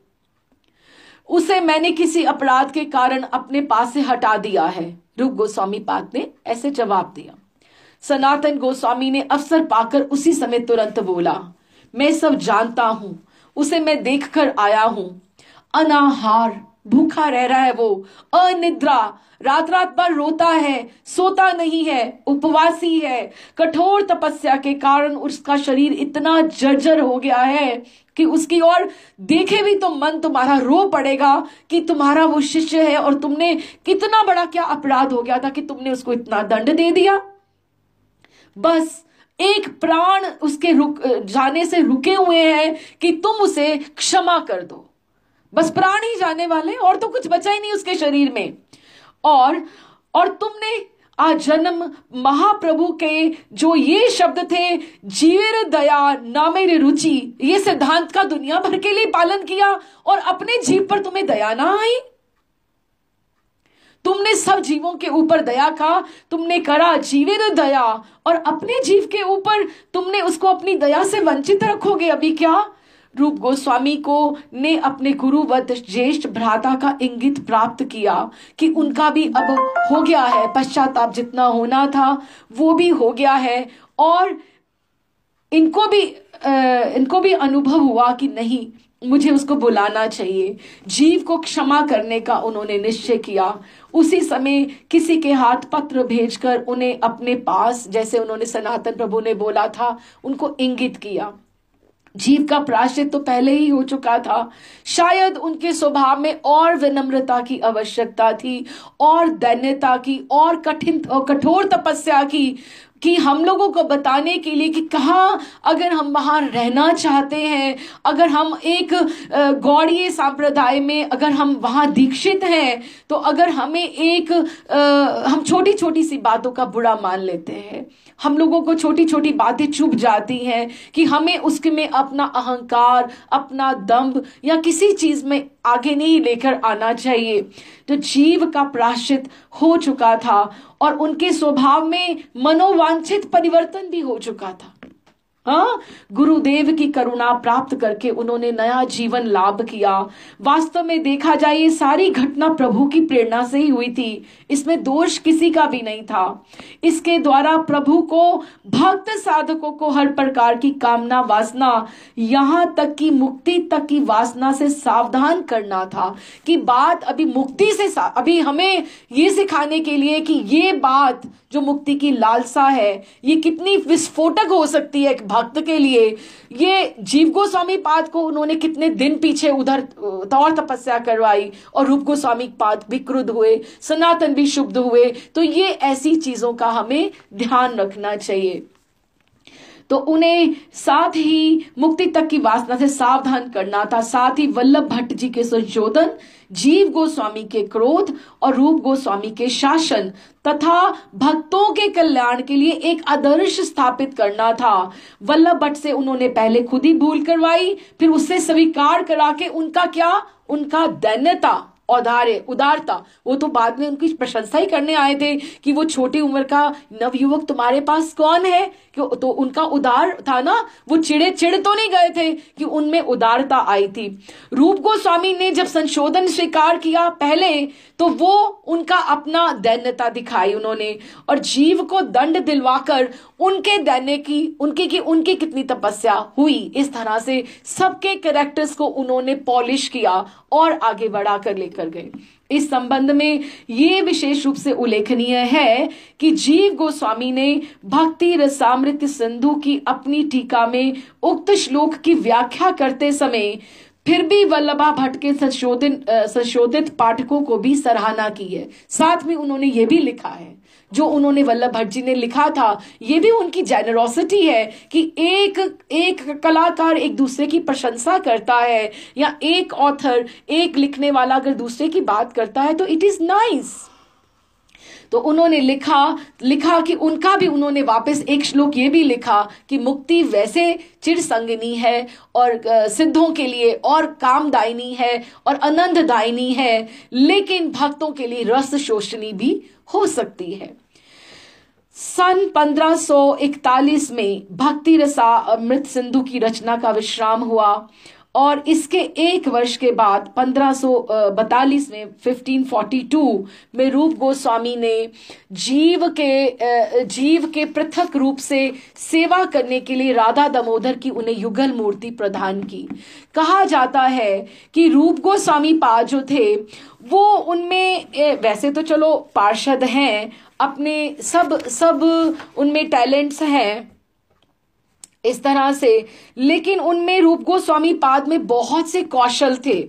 Speaker 1: उसे मैंने किसी अपराध के कारण अपने पास से हटा दिया है। रूप गोस्वामी पाद ने ऐसे जवाब दिया। सनातन गोस्वामी ने अवसर पाकर उसी समय तुरंत बोला, मैं सब जानता हूं, उसे मैं देखकर आया हूं। अनाहार भूखा रह रहा है, वो अनिद्रा, रात रात भर रोता है, सोता नहीं है, उपवासी है। कठोर तपस्या के कारण उसका शरीर इतना जर्जर हो गया है कि उसकी ओर देखे भी तो मन तुम्हारा रो पड़ेगा कि तुम्हारा वो शिष्य है और तुमने कितना बड़ा क्या अपराध हो गया था कि तुमने उसको इतना दंड दे दिया। बस एक प्राण उसके जाने से रुके हुए हैं कि तुम उसे क्षमा कर दो। बस प्राण ही जाने वाले, और तो कुछ बचा ही नहीं उसके शरीर में। और तुमने आज जन्म महाप्रभु के जो ये शब्द थे, जीवेर दया ना मेरे रुचि, ये सिद्धांत का दुनिया भर के लिए पालन किया और अपने जीव पर तुम्हें दया ना आई। तुमने सब जीवों के ऊपर दया का तुमने करा जीवेर दया, और अपने जीव के ऊपर तुमने उसको अपनी दया से वंचित रखोगे। अभी क्या रूप गोस्वामी को ने अपने गुरुवत ज्येष्ठ भ्राता का इंगित प्राप्त किया कि उनका भी अब हो गया है, पश्चाताप जितना होना था वो भी हो गया है, और इनको भी अनुभव हुआ कि नहीं, मुझे उसको बुलाना चाहिए। जीव को क्षमा करने का उन्होंने निश्चय किया। उसी समय किसी के हाथ पत्र भेजकर उन्हें अपने पास, जैसे उन्होंने सनातन प्रभु ने बोला था, उनको इंगित किया। जीव का प्रायश्चित तो पहले ही हो चुका था, शायद उनके स्वभाव में और विनम्रता की आवश्यकता थी, और दैन्यता की, और कठिन और कठोर तपस्या की, कि हम लोगों को बताने के लिए कि कहाँ अगर हम वहां रहना चाहते हैं, अगर हम एक गौड़ीय संप्रदाय में अगर हम वहां दीक्षित हैं, तो अगर हमें हम छोटी छोटी सी बातों का बुरा मान लेते हैं, हम लोगों को छोटी छोटी बातें चुभ जाती हैं कि हमें उसके में अपना अहंकार, अपना दंभ या किसी चीज में आगे नहीं लेकर आना चाहिए। तो जीव का प्रायश्चित हो चुका था और उनके स्वभाव में मनोवांछित परिवर्तन भी हो चुका था। हाँ, गुरुदेव की करुणा प्राप्त करके उन्होंने नया जीवन लाभ किया। वास्तव में देखा जाए ये सारी घटना प्रभु की प्रेरणा से ही हुई थी, इसमें दोष किसी का भी नहीं था। इसके द्वारा प्रभु को भक्त साधकों को हर प्रकार की कामना वासना, यहाँ तक कि मुक्ति तक की वासना से सावधान करना था। कि बात अभी मुक्ति से अभी हमें ये सिखाने के लिए कि ये बात जो मुक्ति की लालसा है ये कितनी विस्फोटक हो सकती है एक भक्त के लिए। ये जीव गोस्वामी पाद को उन्होंने कितने दिन पीछे उधर और तपस्या करवाई, और रूप गोस्वामी पाद भी क्रुद्ध हुए, सनातन भी शुद्ध हुए। तो ये ऐसी चीजों का हमें ध्यान रखना चाहिए। तो उन्हें साथ ही मुक्ति तक की वासना से सावधान करना था। साथ ही वल्लभ भट्ट जी के संशोधन, जीव गोस्वामी के क्रोध और रूप गोस्वामी के शासन तथा भक्तों के कल्याण के लिए एक आदर्श स्थापित करना था। वल्लभ भट्ट से उन्होंने पहले खुद ही भूल करवाई, फिर उससे स्वीकार करा के उनका दैन्यता, उदारता, वो तो बाद में उनकी प्रशंसा ही करने आए थे कि वो छोटी उम्र का नवयुवक तुम्हारे पास कौन है, तो उनका उदार था ना, वो चिड़ तो नहीं गए थे कि उनमें उदारता आई थी। रूप गोस्वामी ने जब संशोधन स्वीकार किया पहले, तो वो उनका अपना दैन्यता दिखाई उन्होंने, और जीव को दंड दिलवाकर उनके दैन्य की उनकी कितनी तपस्या हुई। इस तरह से सबके कैरेक्टर्स को उन्होंने पॉलिश किया और आगे बढ़ा कर लेकर गए। इस संबंध में ये विशेष रूप से उल्लेखनीय है कि जीव गोस्वामी ने भक्ति रसामृत सिंधु की अपनी टीका में उक्त श्लोक की व्याख्या करते समय फिर भी वल्लभा भट्ट के संशोधित पाठकों को भी सराहना की है। साथ में उन्होंने ये भी लिखा है, जो उन्होंने वल्लभ भट्ट जी ने लिखा था, ये भी उनकी जेनरोसिटी है कि एक कलाकार एक दूसरे की प्रशंसा करता है, या एक ऑथर, एक लिखने वाला अगर दूसरे की बात करता है तो इट इज नाइस। तो उन्होंने लिखा कि उनका भी उन्होंने वापस एक श्लोक ये भी लिखा कि मुक्ति वैसे चिरसंगिनी है और सिद्धों के लिए और कामदायिनी है और आनंददायिनी है, लेकिन भक्तों के लिए रस शोषणी भी हो सकती है। सन 1541 में भक्ति रसामृत सिंधु की रचना का विश्राम हुआ और इसके एक वर्ष के बाद 1542 में 1542 में रूप गोस्वामी ने जीव के पृथक रूप से सेवा करने के लिए राधा दामोदर की उन्हें युगल मूर्ति प्रदान की। कहा जाता है कि रूप गोस्वामी पाद जो थे वो उनमें वैसे तो चलो पार्षद हैं, अपने सब उनमें टैलेंट्स हैं इस तरह से, लेकिन उनमें रूप गोस्वामी पाद में बहुत से कौशल थे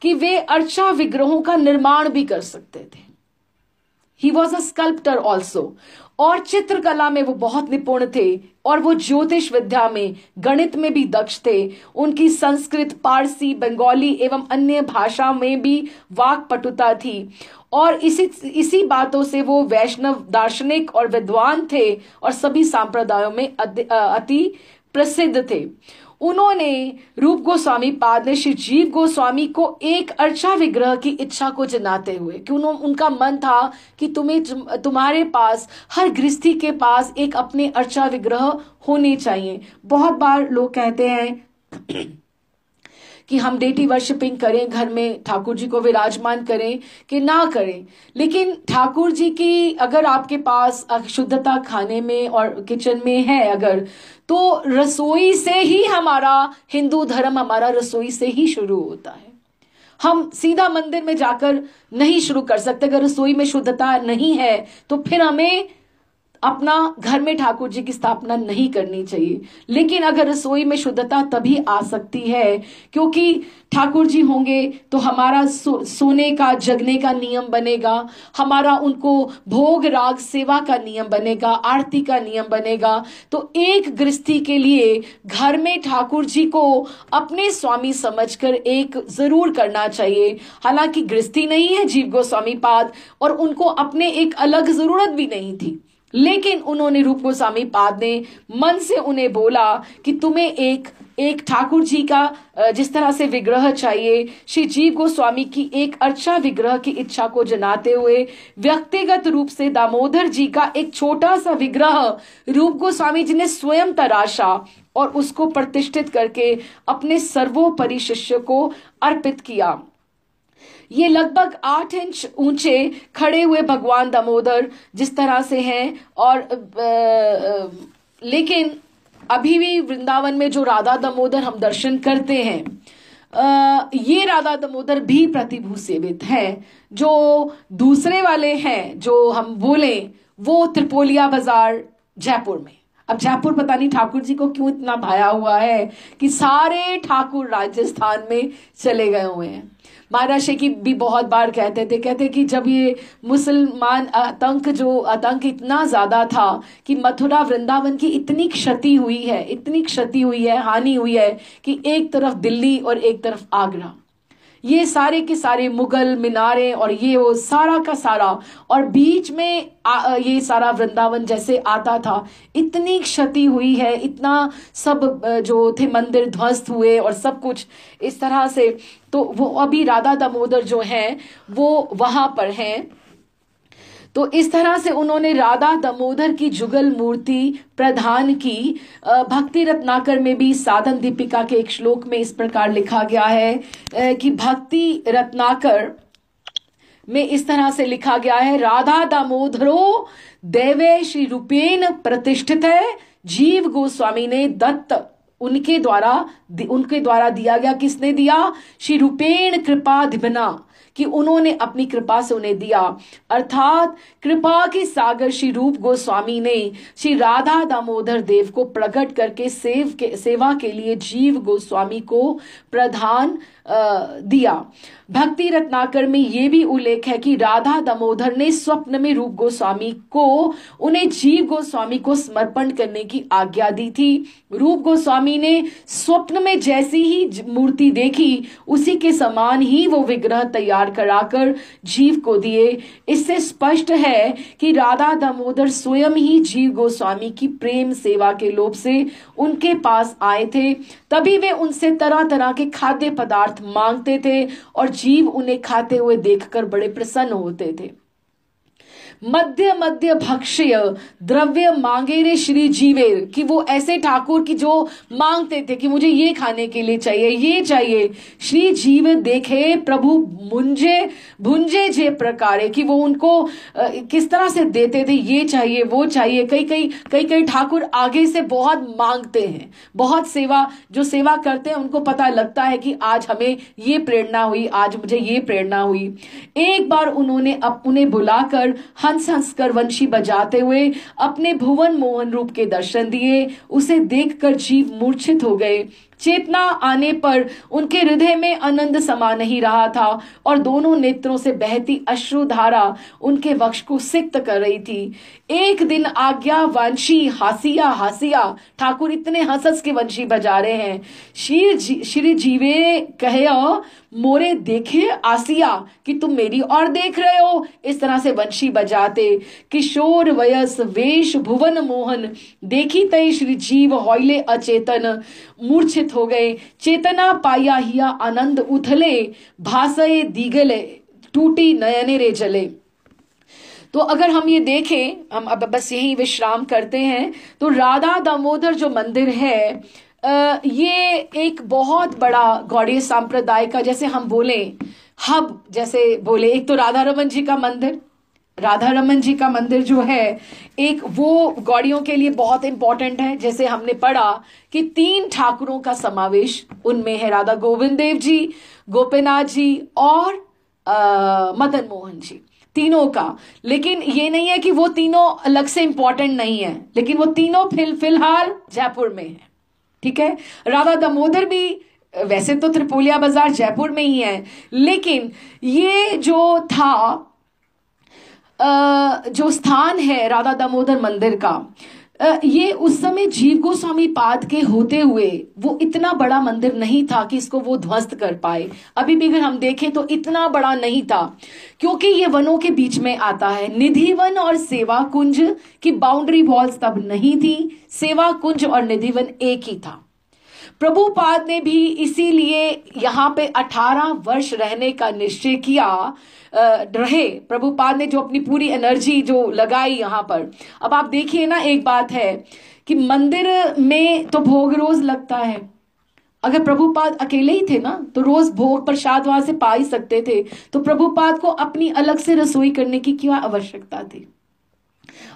Speaker 1: कि वे अर्चा विग्रहों का निर्माण भी कर सकते थे। He was a sculptor also, और चित्रकला में वो बहुत निपुण थे, और वो ज्योतिष विद्या में, गणित में भी दक्ष थे। उनकी संस्कृत, पारसी, बंगाली एवं अन्य भाषा में भी वाक पटुता थी, और इसी बातों से वो वैष्णव दार्शनिक और विद्वान थे और सभी सांप्रदायों में अति प्रसिद्ध थे। उन्होंने रूप गोस्वामी पाद ने श्री जीव गोस्वामी को एक अर्चा विग्रह की इच्छा को जनाते हुए, कि उनका मन था कि तुम्हारे पास, हर गृहस्थी के पास एक अपने अर्चा विग्रह होने चाहिए। बहुत बार लोग कहते हैं कि हम डेटी वर्शिपिंग करें, घर में ठाकुर जी को विराजमान करें कि ना करें, लेकिन ठाकुर जी की अगर आपके पास शुद्धता खाने में और किचन में है अगर, तो रसोई से ही हमारा हिंदू धर्म, हमारा रसोई से ही शुरू होता है। हम सीधा मंदिर में जाकर नहीं शुरू कर सकते। अगर रसोई में शुद्धता नहीं है तो फिर हमें अपना घर में ठाकुर जी की स्थापना नहीं करनी चाहिए। लेकिन अगर रसोई में शुद्धता तभी आ सकती है क्योंकि ठाकुर जी होंगे तो हमारा सोने का, जगने का नियम बनेगा, हमारा उनको भोग राग सेवा का नियम बनेगा, आरती का नियम बनेगा। तो एक गृहस्थी के लिए घर में ठाकुर जी को अपने स्वामी समझकर एक जरूर करना चाहिए। हालांकि गृहस्थी नहीं है जीव गोस्वामी पाद, और उनको अपने एक अलग जरूरत भी नहीं थी, लेकिन उन्होंने रूप गोस्वामी पाद ने मन से उन्हें बोला कि तुम्हें एक ठाकुर जी का जिस तरह से विग्रह चाहिए, श्री जीव गोस्वामी की एक अर्चा विग्रह की इच्छा को जनाते हुए व्यक्तिगत रूप से दामोदर जी का एक छोटा सा विग्रह रूप गोस्वामी जी ने स्वयं तराशा और उसको प्रतिष्ठित करके अपने सर्वोपरि शिष्य को अर्पित किया। ये लगभग 8 इंच ऊंचे खड़े हुए भगवान दामोदर जिस तरह से हैं, और लेकिन अभी भी वृंदावन में जो राधा दामोदर हम दर्शन करते हैं, ये राधा दामोदर भी प्रतिभू सेवित हैं। जो दूसरे वाले हैं जो हम बोले, वो त्रिपोलिया बाजार जयपुर में। अब जयपुर पता नहीं ठाकुर जी को क्यों इतना भाया हुआ है कि सारे ठाकुर राजस्थान में चले गए हुए हैं। महाराज शेखी भी बहुत बार कहते कि जब ये मुसलमान आतंक इतना ज्यादा था कि मथुरा वृंदावन की इतनी क्षति हुई है, हानि हुई है कि एक तरफ दिल्ली और एक तरफ आगरा, ये सारे के सारे मुगल मीनारें और ये वो सारा का सारा, और बीच में ये सारा वृंदावन जैसे आता था, इतनी क्षति हुई है, इतना सब जो थे मंदिर ध्वस्त हुए और सब कुछ इस तरह से। तो वो अभी राधा दामोदर जो हैं वो वहां पर हैं। तो इस तरह से उन्होंने राधा दामोदर की जुगल मूर्ति प्रदान की। भक्ति रत्नाकर में भी साधन दीपिका के एक श्लोक में इस प्रकार लिखा गया है कि भक्ति रत्नाकर में इस तरह से लिखा गया है, राधा दामोदरो देवे श्री रूपेण प्रतिष्ठित है, जीव गोस्वामी ने दत्त उनके द्वारा दिया गया। किसने दिया? श्री रूपेण कृपा धिबना, कि उन्होंने अपनी कृपा से उन्हें दिया। अर्थात कृपा के सागर श्री रूप गोस्वामी ने श्री राधा दामोदर देव को प्रकट करके सेवा के लिए जीव गोस्वामी को प्रदान दिया। भक्ति रत्नाकर में यह भी उल्लेख है कि राधा दामोदर ने स्वप्न में रूप गोस्वामी को उन्हें जीव गोस्वामी को समर्पण करने की आज्ञा दी थी। रूप गोस्वामी ने स्वप्न में जैसी ही मूर्ति देखी उसी के समान ही वो विग्रह तैयार कराकर जीव को दिए। इससे स्पष्ट है कि राधा दामोदर स्वयं ही जीव गोस्वामी की प्रेम सेवा के लोभ से उनके पास आए थे, तभी वे उनसे तरह तरह के खाद्य पदार्थ मांगते थे और जीव उन्हें खाते हुए देखकर बड़े प्रसन्न होते थे। मध्य मध्य भक्ष्य द्रव्य मांगे रे श्री जीवेर, कि वो ऐसे ठाकुर की जो मांगते थे कि मुझे ये खाने के लिए चाहिए, ये चाहिए, श्री जीव देखे प्रभु मुंजे भुंजे जे प्रकारे, कि वो उनको किस तरह से देते थे, ये चाहिए वो चाहिए। कई ठाकुर आगे से बहुत मांगते हैं, बहुत जो सेवा करते हैं उनको पता लगता है कि आज हमें ये प्रेरणा हुई, आज मुझे ये प्रेरणा हुई। एक बार उन्होंने उन्हें बुलाकर हंस हंस कर वंशी बजाते हुए अपने भुवन मोहन रूप के दर्शन दिए। उसे देखकर जीव मूर्छित हो गए। चेतना आने पर उनके हृदय में आनंद समा नहीं रहा था और दोनों नेत्रों से बहती अश्रुधारा उनके वक्ष को सिक्त कर रही थी। एक दिन आज्ञा वंशी हासिया हासिया, ठाकुर इतने हंस हंस के वंशी बजा रहे हैं। श्री जीवे कहे मोरे देखे आसिया, कि तुम मेरी ओर देख रहे हो। इस तरह से वंशी बजाते किशोर वयस वेश भुवन मोहन, देखी तय श्री जीव होइले अचेतन, मूर्छित हो गए। चेतना पाया हिया आनंद उथले, भासए दीगले टूटी नयने रे जले। तो अगर हम ये देखें, हम अब बस यही विश्राम करते हैं, तो राधा दामोदर जो मंदिर है ये एक बहुत बड़ा गौड़ीय संप्रदाय का, जैसे हम बोले हब, जैसे बोले एक तो राधा रमन जी का मंदिर, राधा रमन जी का मंदिर जो है एक वो गौड़ियों के लिए बहुत इंपॉर्टेंट है। जैसे हमने पढ़ा कि 3 ठाकुरों का समावेश उनमें है, राधा गोविंद देव जी, गोपीनाथ जी और मदन मोहन जी, तीनों का। लेकिन ये नहीं है कि वो तीनों अलग से इंपॉर्टेंट नहीं है, लेकिन वो तीनों फिलहाल जयपुर में है, ठीक है। राधा दामोदर भी वैसे तो त्रिपोलिया बाजार जयपुर में ही है, लेकिन ये जो था जो स्थान है राधा दामोदर मंदिर का, ये उस समय जीव गोस्वामी पाद के होते हुए वो इतना बड़ा मंदिर नहीं था कि इसको वो ध्वस्त कर पाए। अभी भी अगर हम देखें तो इतना बड़ा नहीं था, क्योंकि ये वनों के बीच में आता है। निधि वन और सेवा कुंज की बाउंड्री वॉल्स तब नहीं थी, सेवा कुंज और निधि वन एक ही था। प्रभुपाद ने भी इसीलिए यहाँ पे 18 वर्ष रहने का निश्चय किया रहे। प्रभुपाद ने जो अपनी पूरी एनर्जी जो लगाई यहाँ पर। अब आप देखिए ना, एक बात है कि मंदिर में तो भोग रोज लगता है। अगर प्रभुपाद अकेले ही थे ना तो रोज भोग प्रसाद वहां से पा ही सकते थे, तो प्रभुपाद को अपनी अलग से रसोई करने की क्या आवश्यकता थी।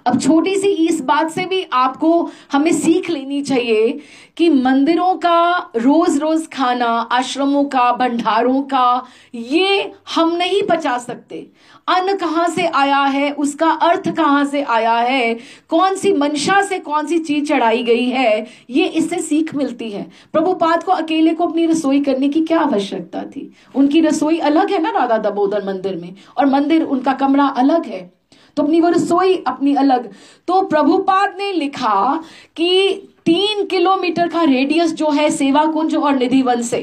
Speaker 1: अब छोटी सी इस बात से भी आपको हमें सीख लेनी चाहिए कि मंदिरों का रोज रोज खाना, आश्रमों का, भंडारों का, ये हम नहीं बचा सकते। अन्न कहाँ से आया है, उसका अर्थ कहाँ से आया है, कौन सी मंशा से कौन सी चीज चढ़ाई गई है, ये इससे सीख मिलती है। प्रभुपाद को अकेले को अपनी रसोई करने की क्या आवश्यकता थी। उनकी रसोई अलग है ना राधा दामोदर मंदिर में, और मंदिर उनका कमरा अलग है, तो अपनी वो रसोई अपनी अलग। तो प्रभुपाद ने लिखा कि 3 किलोमीटर का रेडियस जो है सेवा कुंज और निधि वन से,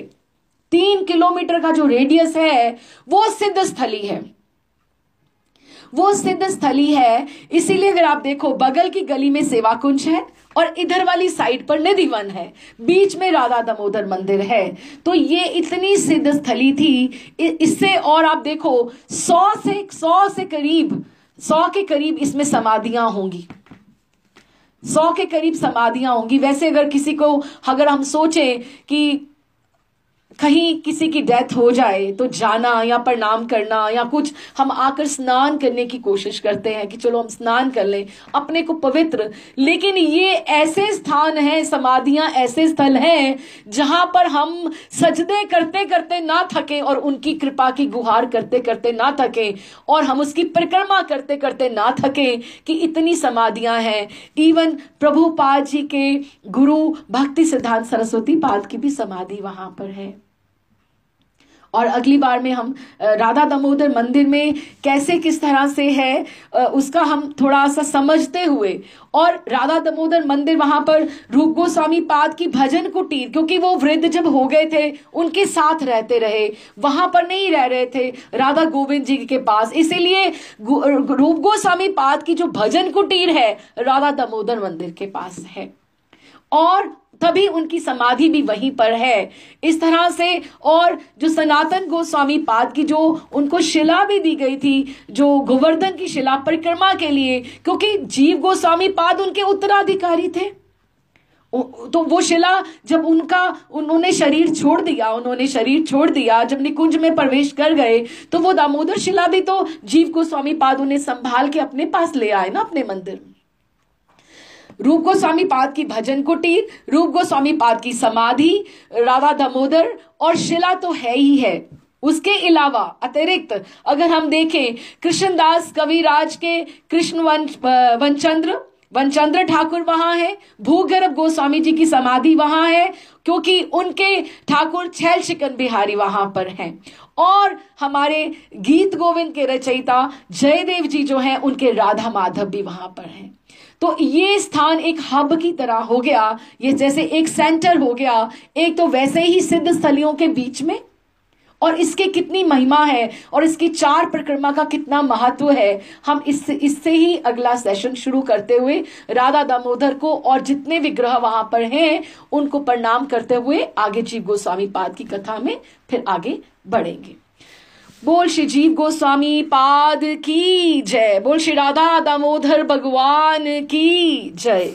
Speaker 1: 3 किलोमीटर का जो रेडियस है वो सिद्ध स्थली है, वो सिद्ध स्थली है। इसीलिए अगर आप देखो बगल की गली में सेवा कुंज है और इधर वाली साइड पर निधि वन है, बीच में राधा दामोदर मंदिर है। तो ये इतनी सिद्ध स्थली थी। इससे और आप देखो 100 से करीब 100 के करीब इसमें समाधियां होंगी, 100 के करीब समाधियां होंगी। वैसे अगर हम सोचें कि कहीं किसी की डेथ हो जाए तो जाना या प्रणाम करना या कुछ, हम आकर स्नान करने की कोशिश करते हैं कि चलो हम स्नान कर लें, अपने को पवित्र। लेकिन ये ऐसे स्थान हैं, समाधियां ऐसे स्थल हैं जहां पर हम सजदे करते करते ना थके और उनकी कृपा की गुहार करते करते ना थके, और हम उसकी परिक्रमा करते करते ना थके, कि इतनी समाधियां हैं। इवन प्रभुपाद जी के गुरु भक्ति सिद्धांत सरस्वती पाद की भी समाधि वहां पर है। और अगली बार में हम राधा दामोदर मंदिर में कैसे किस तरह से है उसका हम थोड़ा सा समझते हुए, और राधा दामोदर मंदिर वहां पर रूप गोस्वामी पाद की भजन कुटीर, क्योंकि वो वृद्ध जब हो गए थे उनके साथ रहते रहे, वहां पर नहीं रह रहे थे राधा गोविंद जी के पास, इसीलिए रूप गोस्वामी पाद की जो भजन कुटीर है राधा दामोदर मंदिर के पास है। और तभी उनकी समाधि भी वहीं पर है। इस तरह से, और जो सनातन गोस्वामी पाद की जो उनको शिला भी दी गई थी, जो गोवर्धन की शिला परिक्रमा के लिए, क्योंकि जीव गोस्वामी पाद उनके उत्तराधिकारी थे। तो वो शिला जब उन्होंने शरीर छोड़ दिया, जब निकुंज में प्रवेश कर गए, तो वो दामोदर शिला भी तो जीव गोस्वामी पाद उन्हें संभाल के अपने पास ले आए ना, अपने मंदिर। रूप गोस्वामी पाद की भजन कुटीर, रूप गोस्वामी पाद की समाधि, राधा दामोदर और शिला तो है ही है। उसके अलावा अतिरिक्त अगर हम देखें, कृष्णदास कविराज के कृष्ण वनचंद्र ठाकुर वहां है, भूगर्भ गोस्वामी जी की समाधि वहां है, क्योंकि उनके ठाकुर छैल शिकन बिहारी वहां पर हैं। और हमारे गीत गोविंद के रचयिता जयदेव जी जो हैं, उनके राधा माधव भी वहां पर हैं। तो ये स्थान एक हब की तरह हो गया, ये जैसे एक सेंटर हो गया, एक तो वैसे ही सिद्ध स्थलियों के बीच में, और इसके कितनी महिमा है और इसकी 4 परिक्रमा का कितना महत्व है। हम इससे ही अगला सेशन शुरू करते हुए राधा दामोदर को और जितने विग्रह वहां पर हैं उनको प्रणाम करते हुए आगे जीव गोस्वामी पाद की कथा में फिर आगे बढ़ेंगे। बोल श्री जीव गोस्वामी पाद की जय, बोल श्री राधा दामोदर भगवान की जय।